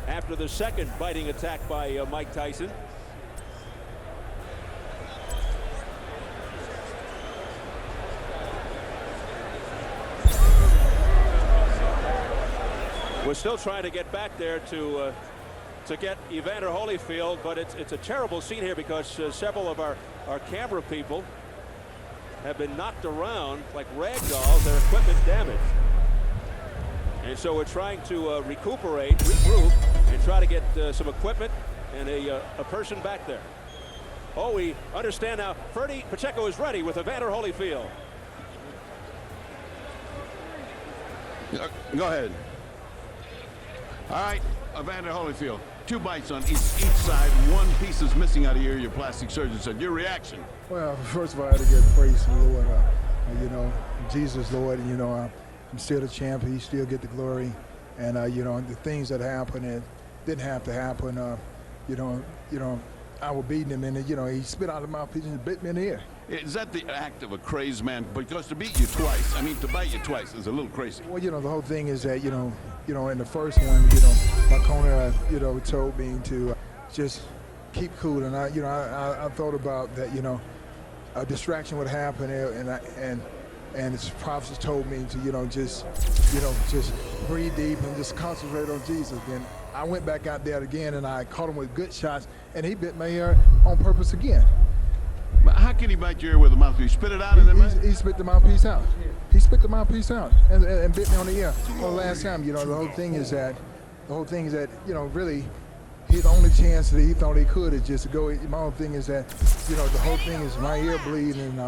after the second biting attack by Mike Tyson. We're still trying to get back there to get Evander Holyfield, but it's a terrible scene here because several of our camera people have been knocked around like rag dolls, their equipment damaged. And so we're trying to recuperate, regroup, and try to get some equipment and a person back there. Oh, we understand now. Ferdy Pacheco is ready with Evander Holyfield. Go ahead. All right, Evander Holyfield. 2 bites on each side. 1 piece is missing out of your plastic surgeon said. Your reaction? Well, first of all, I had to give praise to the Lord. You know, Jesus, Lord, and, you know, I'm still the champ. He still get the glory. And, you know, the things that happened, it didn't have to happen. You know, I was beating him, and, you know, he spit out of my mouthpiece and bit me in the ear. Is that the act of a crazed man? Because to beat you twice, I mean, to bite you twice is a little crazy. Well, you know, the whole thing is that, you know, in the first one, you know, my corner, you know, told me to just keep cool. And I thought about that, you know, a distraction would happen, and his prophets told me to, you know, just breathe deep and just concentrate on Jesus. Then I went back out there again, and I caught him with good shots, and he bit my ear on purpose again. But how can he bite your ear with a mouthpiece? Spit it out and then he spit the mouthpiece out. He spit the mouthpiece out and bit me on the ear. Well, the last time, you know, the whole thing is that, you know, really, the only chance that he thought he could is just to go. My whole thing is that, you know, the whole thing is my ear bleeding,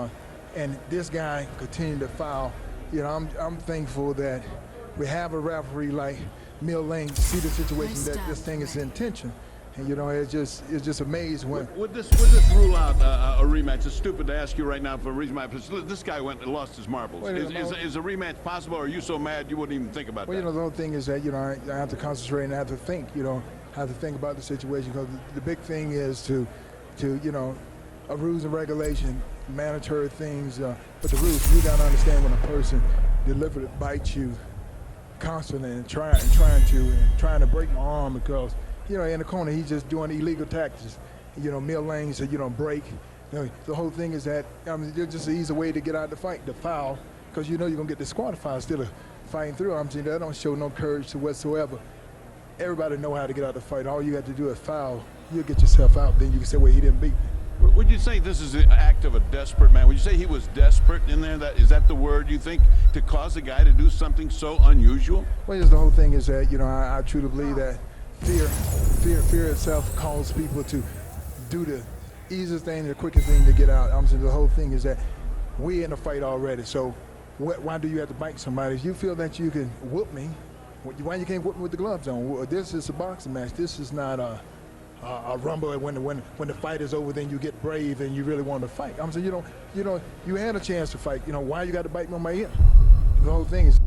and this guy continued to foul. You know, I'm thankful that we have a referee like Mill Lane to see the situation that this thing is intention. And, you know, it's just amazing when. Would this rule out a rematch? It's stupid to ask you right now for a reason. This guy went and lost his marbles. Is a rematch possible, or are you so mad you wouldn't even think about that? Well, you know, the whole thing is that, you know, I have to concentrate and I have to think, you know, have to think about the situation, because the big thing is to you know, a rules and regulation, mandatory things, but the rules, you got to understand when a person deliberately bites you constantly and trying to break my arm because, you know, in the corner, he's just doing illegal tactics. You know, Mill Lane said, you don't break. You know, the whole thing is that, I mean, it's just an easy way to get out of the fight, the foul, because you know you're going to get disqualified instead of fighting through. I'm saying that don't show no courage to whatsoever. Everybody know how to get out of the fight. All you have to do is foul. You'll get yourself out. Then you can say, well, he didn't beat me. Would you say this is an act of a desperate man? Would you say he was desperate in there? Is that the word you think, to cause a guy to do something so unusual? Well, the whole thing is that, you know, I truly believe that fear itself calls people to do the easiest thing, the quickest thing to get out. I'm saying the whole thing is that we're in a fight already. So why do you have to bite somebody? If you feel that you can whoop me, why you can't whoop me with the gloves on? This is a boxing match. This is not a rumble. When the fight is over, then you get brave and you really want to fight. I'm saying you had a chance to fight. You know, why you got to bite me on my ear? The whole thing is.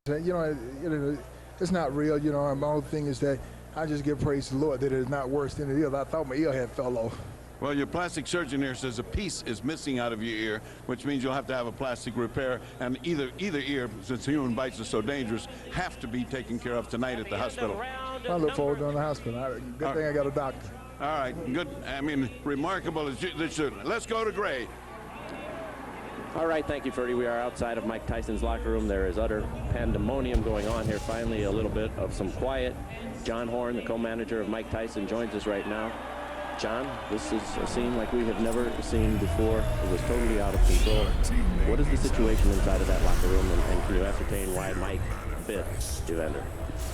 You know, it's not real. You know, my whole thing is that I just give praise to the Lord that it's not worse than it is. I thought my ear had fell off. Well, your plastic surgeon here says a piece is missing out of your ear, which means you'll have to have a plastic repair, and either ear, since human bites are so dangerous, have to be taken care of tonight at the hospital. I look forward to going to the hospital. Good thing I got a doctor. All right, good. I mean, remarkable as this should. Let's go to Gray. All right, thank you, Ferdy. We are outside of Mike Tyson's locker room. There is utter pandemonium going on here. Finally, a little bit of some quiet. John Horn, the co-manager of Mike Tyson, joins us right now. John, this is a scene like we have never seen before. It was totally out of control. What is the situation inside of that locker room, and can you ascertain why Mike bit Evander?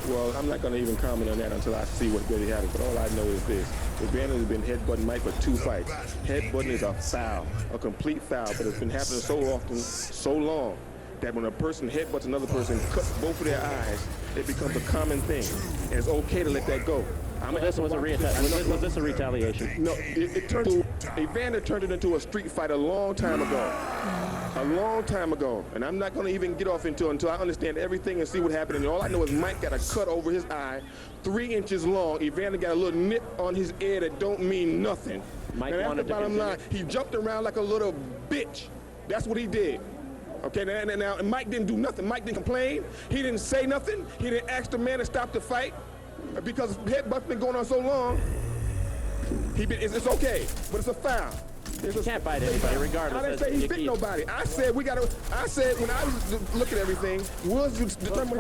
Well, I'm not going to even comment on that until I see what really happened, but all I know is this. Evander has been headbutting Mike for 2 fights. Headbutting is a foul, a complete foul, but it's been happening so often, so long, that when a person headbutts another person, cuts both of their eyes, it becomes a common thing, and it's okay to let that go. Was this a retaliation? No, Evander turned it into a street fight a long time ago. A long time ago. And I'm not going to even get off until I understand everything and see what happened. And all I know is Mike got a cut over his eye, 3 inches long. Evander got a little nip on his ear that don't mean nothing. Mike and that's wanted the bottom to line. He jumped around like a little bitch. That's what he did. Okay, now Mike didn't do nothing. Mike didn't complain. He didn't say nothing. He didn't ask the man to stop the fight. Because headbutt's been going on so long, it's okay, but it's a foul. You can't bite anybody, regardless. I didn't say he bit nobody. I said when I was looking at everything, was determined.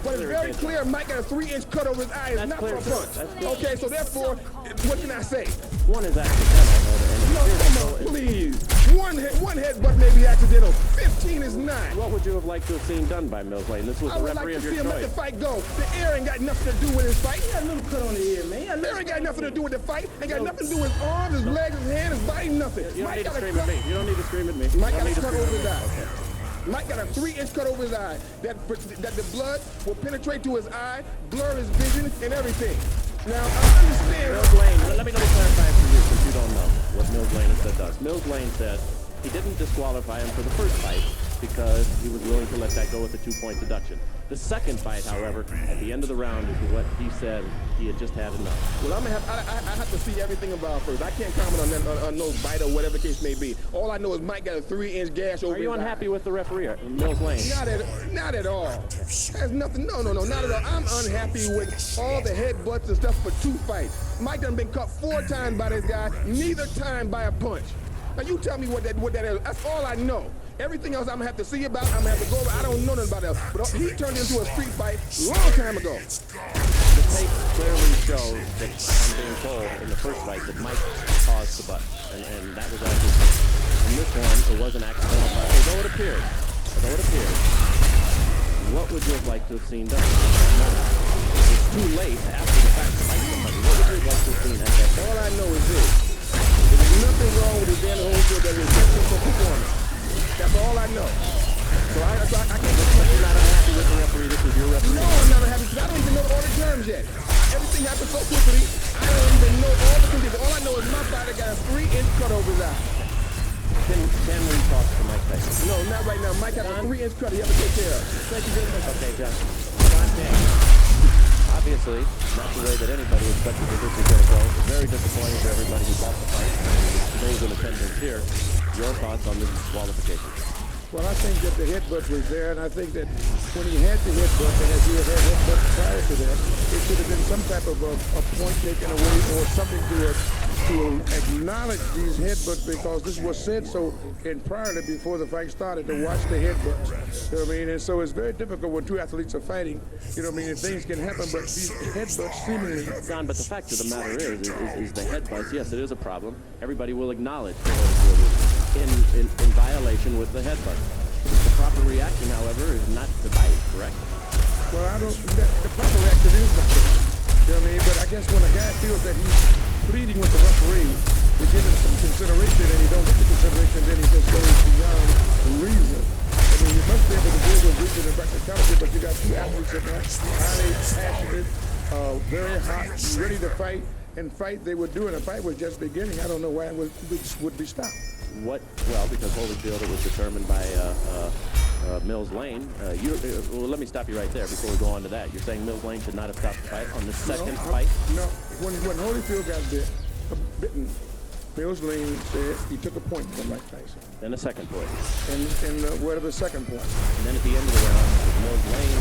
But it's very clear Mike got a 3-inch cut over his eye. It's not for a punch. Okay, so therefore, what can I say? One is accidental. No, come on, please. One headbutt may be accidental. 15 is not. What would you have liked to have seen done by Mills Lane? This was the referee of your choice. I would like to see him let the fight go. The ear ain't got nothing to do with his fight. He got a little cut on the ear, man. The ear ain't got nothing to do with the fight. Ain't got nothing to do with his arms, his legs, his hand, his body, nothing. You don't need to scream at me. You don't need to scream at me. Mike got a cut over his eye. Okay. Mike got a 3-inch cut over his eye. That the blood will penetrate to his eye, blur his vision, and everything. Now, I understand. Mills Lane, let me clarify for you, since you don't know what Mills Lane said does. Mills Lane said he didn't disqualify him for the first fight because he was willing to let that go with a 2-point deduction. The second fight, however, at the end of the round is what he said he had just had enough. Well, I have to see everything involved first. I can't comment on that, on no bite or whatever case may be. All I know is Mike got a 3-inch gash over his eye. Are you unhappy with the referee, Mills Lane? Not at all. There's nothing. No, not at all. I'm unhappy with all the headbutts and stuff for 2 fights. Mike done been cut 4 times by this guy, neither time by a punch. Now you tell me what that is. That's all I know. Everything else I'm gonna have to see about, I'm gonna have to go over. I don't know nothing about that. But he turned into a street fight a long time ago. The tape clearly shows that I'm being told in the first fight that Mike caused the butt. And that was actually, in this one, it was an accidental fight. Although it appeared, what would you have liked to have seen done? It's too late after the fact to fight somebody. What would you have liked to have seen at that time? All I know is this. There's nothing wrong with Evander Holyfield that was different from performance. That's all I know. So I can't just you're not unhappy with the referee. This is your referee. No, I'm not unhappy because I don't even know all the terms yet. Everything happened so quickly, I don't even know all the conditions. All I know is my fighter got a 3-inch cut over his eye. Can we talk to Mike Tyson? No, not right now. Mike got a 3-inch cut he have to take care of. Thank you very much. Okay, John. Obviously, not the way that anybody expected that this was going to go. Very disappointing for everybody who bought the fight. Those in attendance here. Your thoughts on this disqualification? Well, I think that the headbutt was there, and I think that when he had the headbutt, and as he had headbutt prior to that, it should have been some type of a point taken away or something to acknowledge these headbutts, because this was said so prior to before the fight started, to watch the headbutts. You know what I mean? And so it's very difficult when 2 athletes are fighting. You know what I mean? And things can happen, but these headbutts seemingly. John, but the fact of the matter is the headbutts. Yes, it is a problem. Everybody will acknowledge in violation with the headbutt. The proper reaction, however, is not to bite, correct? Well, the proper reaction is not to bite. You know what I mean? But I guess when a guy feels that he's pleading with the referee to give him some consideration and he don't get the consideration, then he just goes beyond reason. I mean, you must be able to deal with reason and practicality, but you got 2 athletes in there, highly passionate, very hot, ready to fight, and they were doing. A fight was just beginning. I don't know why it would be stopped. Well, because Holyfield, it was determined by Mills Lane. Well, let me stop you right there before we go on to that. You're saying Mills Lane should not have stopped the fight on the second fight? No, when Holyfield got bitten, Mills Lane said he took a point from Mike Tyson. Then a second point. And what of the second point? And then at the end of the round, Mills Lane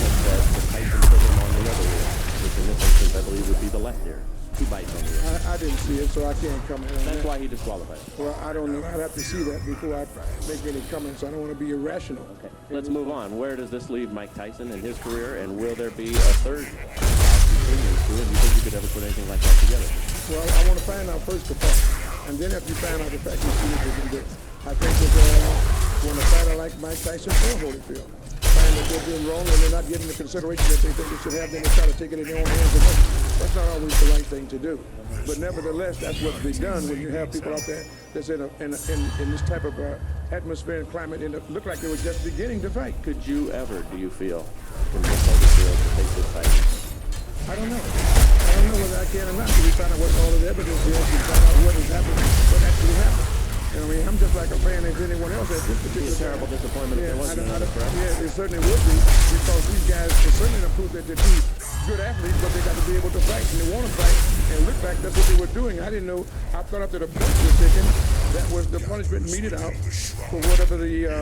said that Tyson put him on the other ear, which in this instance I believe would be the left ear. He bites on the ear. I didn't see it, so I can't comment on that. That's why he disqualified. Well, I don't know. I'd have to see that before I make any comments. I don't want to be irrational. Okay, let's move on. Where does this leave Mike Tyson in his career, and will there be a third continue to it? Do you think you could ever put anything like that together? Well, I want to find out first the fact, and then after you find out the fact, you see what they can do. I think that when a fighter like Mike Tyson or Holyfield find that they're doing wrong and they're not getting the consideration that they think they should have, then they try to take it in their own hands. That's not always the right thing to do. But nevertheless, that's what's been done when you have people out there that's in this type of atmosphere and climate, and it looked like they were just beginning to fight. Could you ever, do you feel, convince Holyfield to take this fight? I don't know. I don't know whether I can or not. We find out what all of the evidence is. We find out what has happened, what actually happened. I mean, I'm just like a fan as anyone else at this particular time. Terrible disappointment if there wasn't another threat. Yeah, it certainly would be, because these guys certainly have proved that they're two good athletes, but they got to be able to fight, and they want to fight. And look back, that's what they were doing. I didn't know. I thought after the punch was taken, that was the punishment meted out for whatever the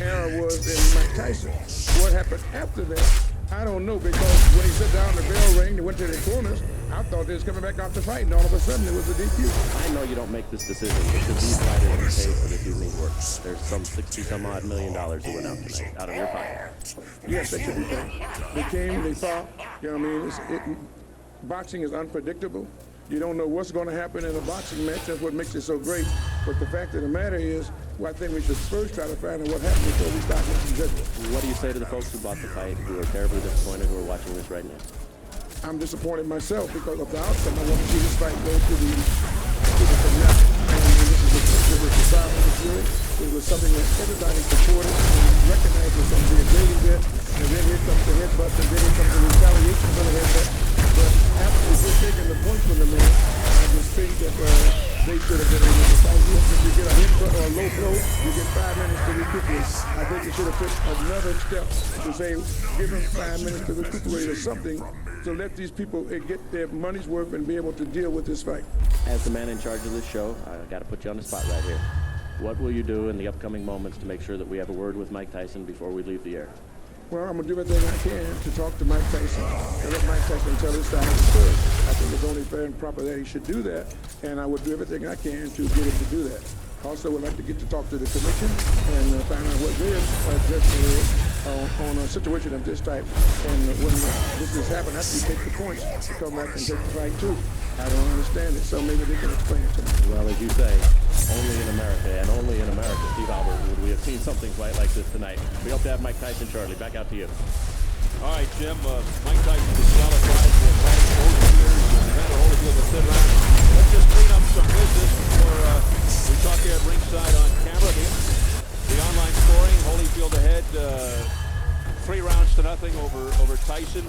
error was in Mike Tyson. What happened after that, I don't know, because when he sat down, the bell rang, they went to the corners. I thought they was coming back out to fight, and all of a sudden it was a DQ. I know you don't make this decision, but should these fighters be paid for this evening's work? There's some $60-some-odd million who went out tonight, out of your pocket. Yes, they should be paid. They came, they fought. You know what I mean? Boxing is unpredictable. You don't know what's going to happen in a boxing match. That's what makes it so great. But the fact of the matter is, well, I think we should first try to find out what happened before we start making judgment. What do you say to the folks who bought the fight, who are terribly disappointed, who are watching this right now? I'm disappointed myself because of the outcome. I want to see this fight go to the finale. And this was the style of the jury. It was something that everybody supported and recognized was going to be a great event. And then here comes the headbutt, and then here comes the retaliation for the headbutt. But after just taking the point from the man, I just think that they should have been able to fight. If you get a headbutt or a low blow, you get 5 minutes to recuperate. I think you should have took another step to say, give them 5 minutes to recuperate or something, to let these people get their money's worth and be able to deal with this fight. As the man in charge of this show, I got to put you on the spot right here. What will you do in the upcoming moments to make sure that we have a word with Mike Tyson before we leave the air? Well, I'm going to do everything I can to talk to Mike Tyson and let Mike Tyson tell his side of the story. I think it's only fair and proper that he should do that, and I would do everything I can to get him to do that. Also, would like to get to talk to the commission and find out what their judgment is on a situation of this type. And when this has happened, after you take the points, to come back and take the fight too. I don't understand it, so maybe they can explain it to me. Well, as you say, only in America, and only in America, Steve Albert, would we have seen something quite like this tonight. We hope to have Mike Tyson shortly. Back out to you. All right, Jim. Mike Tyson disqualified for fighting both years. Evander Holyfield to sit around. Let's just clean up some business before we talk here at ringside on camera. The online scoring, Holyfield ahead 3-0 over Tyson.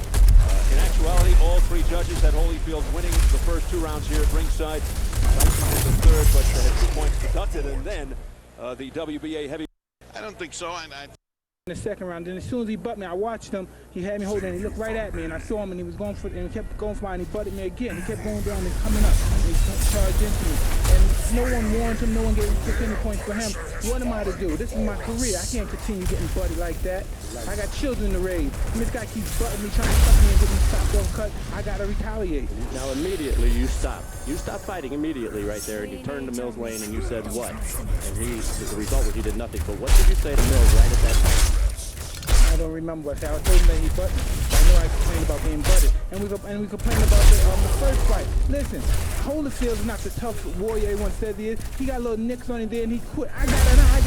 In actuality, all three judges had Holyfield winning the first 2 rounds here at ringside. Tyson was the third, but had 2 points deducted, and then the WBA heavy. I don't think so. In the second round, then as soon as he butted me, I watched him. He had me holding, and he looked right at me, and I saw him, and he was going for it, and he kept going for it, and he butted me again. He kept going down and coming up, and he charged into me. And no one warned him, no one took any points for him. What am I to do? This is my career. I can't continue getting butted like that. I got children to raise. This guy keeps butting me, trying to cut me and get me stopped off cut. I got to retaliate. Now, immediately, you stopped. You stopped fighting immediately right there, and you turned to Mills Lane, and you said what? And the result was he did nothing. But what did you say to Mills right at that time? I don't remember what I told him that he butted me. I know I complained about being butted. And we complained about the first fight. Listen, Holyfield is not the tough warrior everyone says he is. He got little nicks on him there and he quit. I got one eye.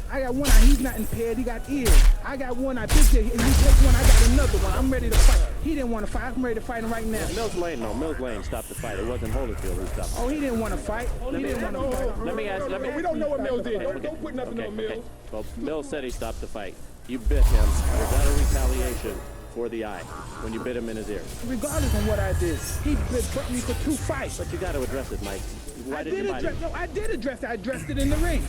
I got one eye. He's not impaired. He got ears. I got one eye. Big J, he takes one. I got another one. I'm ready to fight. He didn't want to fight. I'm ready to fight him right now. Mills Lane stopped the fight. It wasn't Holyfield who stopped. Oh, he didn't want to fight. He didn't want to fight. Let me ask. We don't know what Mills did. Don't put nothing on Mills. Well, Mills said he stopped the fight. You bit him. Was that a retaliation for the eye when you bit him in his ear? Regardless of what I did, he bit me for 2 fights. But you got to address it, Mike. Why did you bite him? No, I did address it. I addressed it in the ring.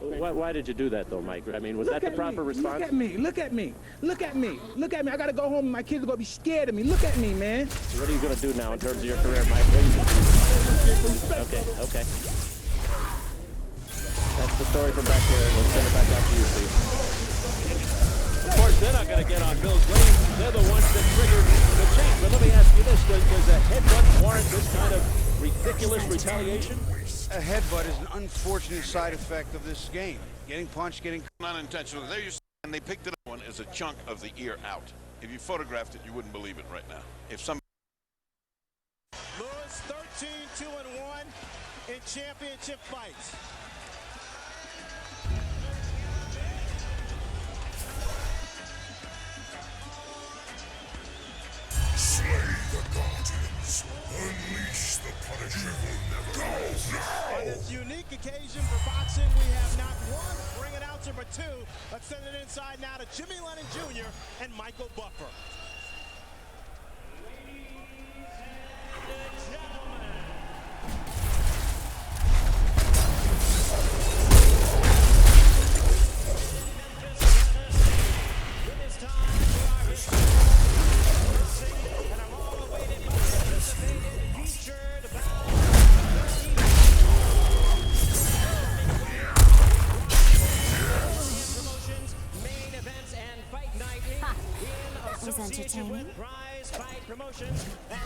Why did you do that, though, Mike? I mean, was that the proper response? Look at me. Look at me. Look at me. Look at me. I got to go home and my kids are going to be scared of me. Look at me, man. What are you going to do now in terms of your career, Mike? Okay. That's the story from back there. We'll send it back out to you, Steve. Of course, they're not going to get on Bill's game. They're the ones that triggered the change. But let me ask you this. Does a headbutt warrant this kind of ridiculous retaliation? A headbutt is an unfortunate side effect of this game. Getting punched, getting... Unintentional. There you see, and they picked it up. One is a chunk of the ear out. If you photographed it, you wouldn't believe it right now. If some... Lewis 13-2-1 in championship fights. Slay the Guardians. Unleash the Punisher. On this unique occasion for boxing, we have not one ring announcer but two. Let's send it inside now to Jimmy Lennon Jr. and Michael Buffer. That was entertaining. Prize Fight Promotions. In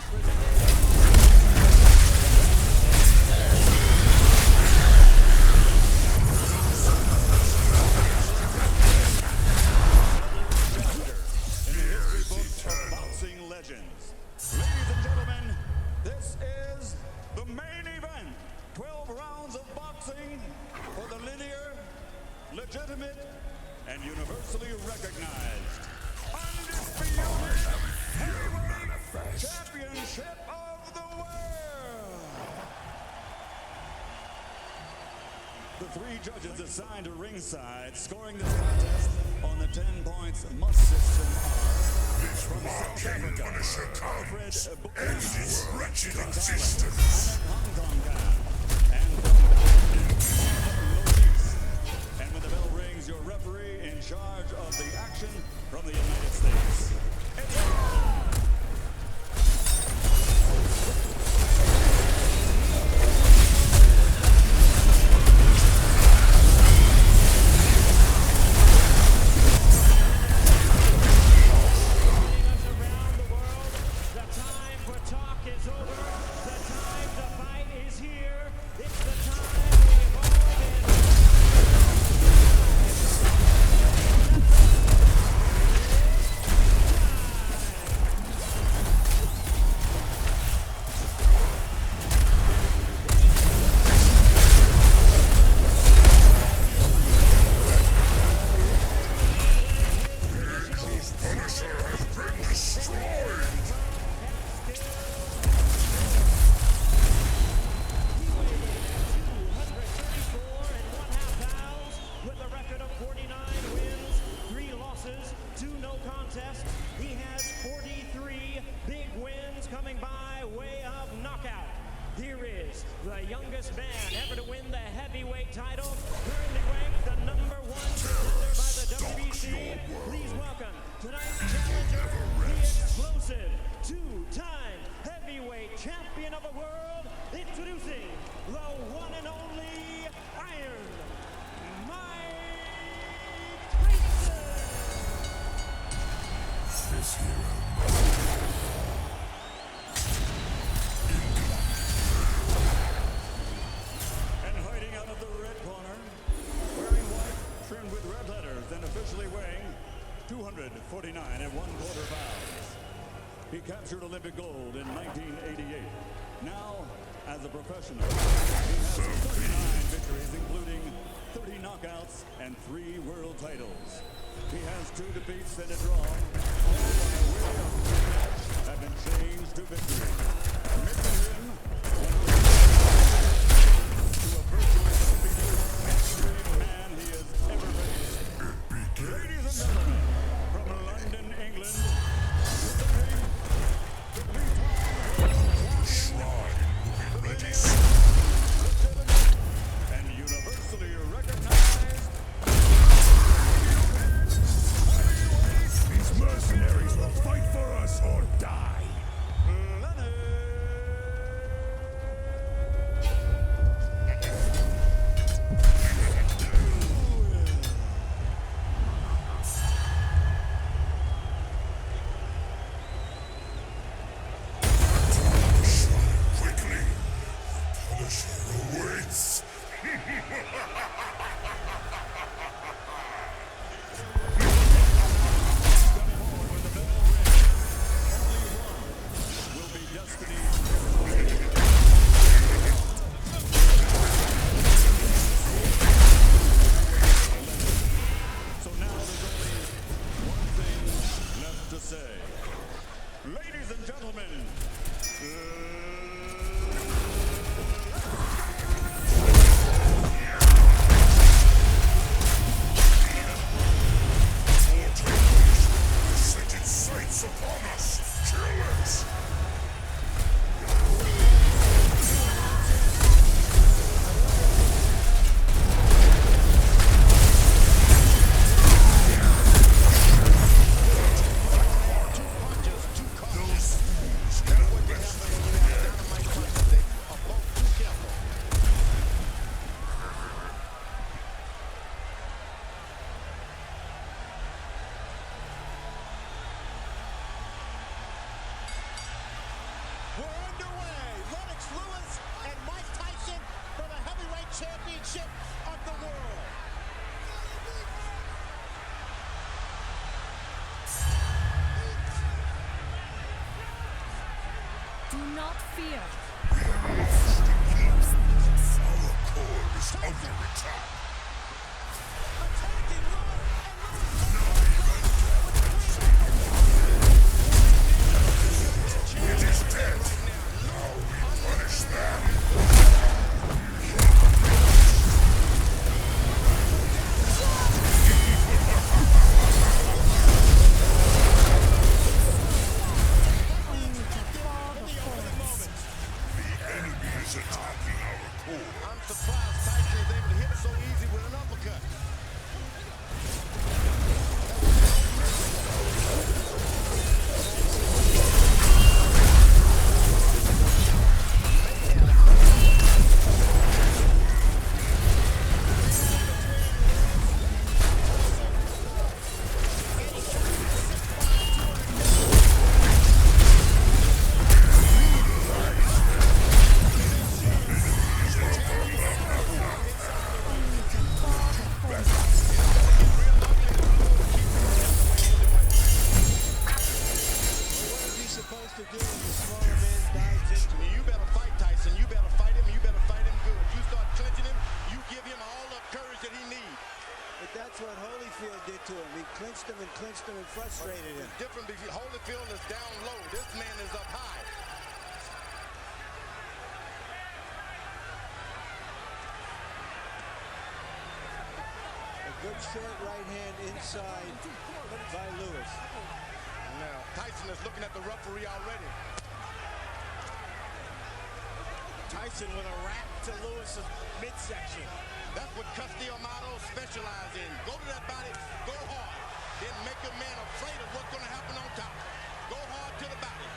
the history books of boxing legends. Ladies and gentlemen, this is the main event. 12 rounds of boxing for the linear, legitimate, and universally recognized undisputed heavyweight championship of the world. The three judges assigned to ringside scoring this contest on the 10 points must system are from South Africa, Alfred Buchanan, from Thailand, Hong Kong guy, and from Lois. And when the bell rings, your referee in charge of the action from the United States. The youngest man ever to win the heavyweight title, currently ranked the #1 contender by the WBC. Please welcome tonight's challenger, the explosive two-time heavyweight champion of the world, introducing the one and only Iron Mike Tyson. This hero. With red letters and officially weighing 249 1/4 pounds. He captured Olympic gold in 1988. Now, as a professional, he has 39 victories, including 30 knockouts and 3 world titles. He has 2 defeats and a draw. All by way of match have been changed to victory, making him one of the to a virtually undefeated extreme man he has ever faced. Ladies and gentlemen, from London, England, presenting the 3-time shrine ready, legitimate, and universally recognized championship of the world. Do not fear. Our core is under attack. It is dead. Now we punish them. Attacking our core. I'm surprised Tyson is able to hit so easy with an uppercut. That's what Holyfield did to him. He clinched him and frustrated him. It's different because Holyfield is down low. This man is up high. A good short right hand inside by Lewis. Now, Tyson is looking at the referee already. Tyson with a wrap to Lewis's midsection. That's what Custio Amato specializes in. Go to that body, go hard. Then make your man afraid of what's going to happen on top. Go hard to the body.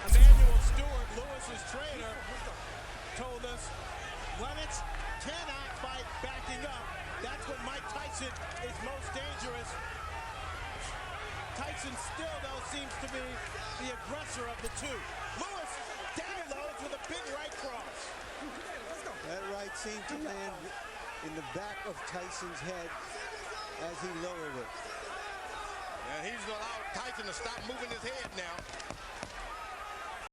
Emmanuel Stewart, Lewis's trainer, told us Lennox cannot fight backing up. That's when Mike Tyson is most dangerous. Tyson still, though, seems to be the aggressor of the two. Lewis downloads with a big right cross. That right seemed to land in the back of Tyson's head as he lowered it. And he's allowed Tyson to stop moving his head now.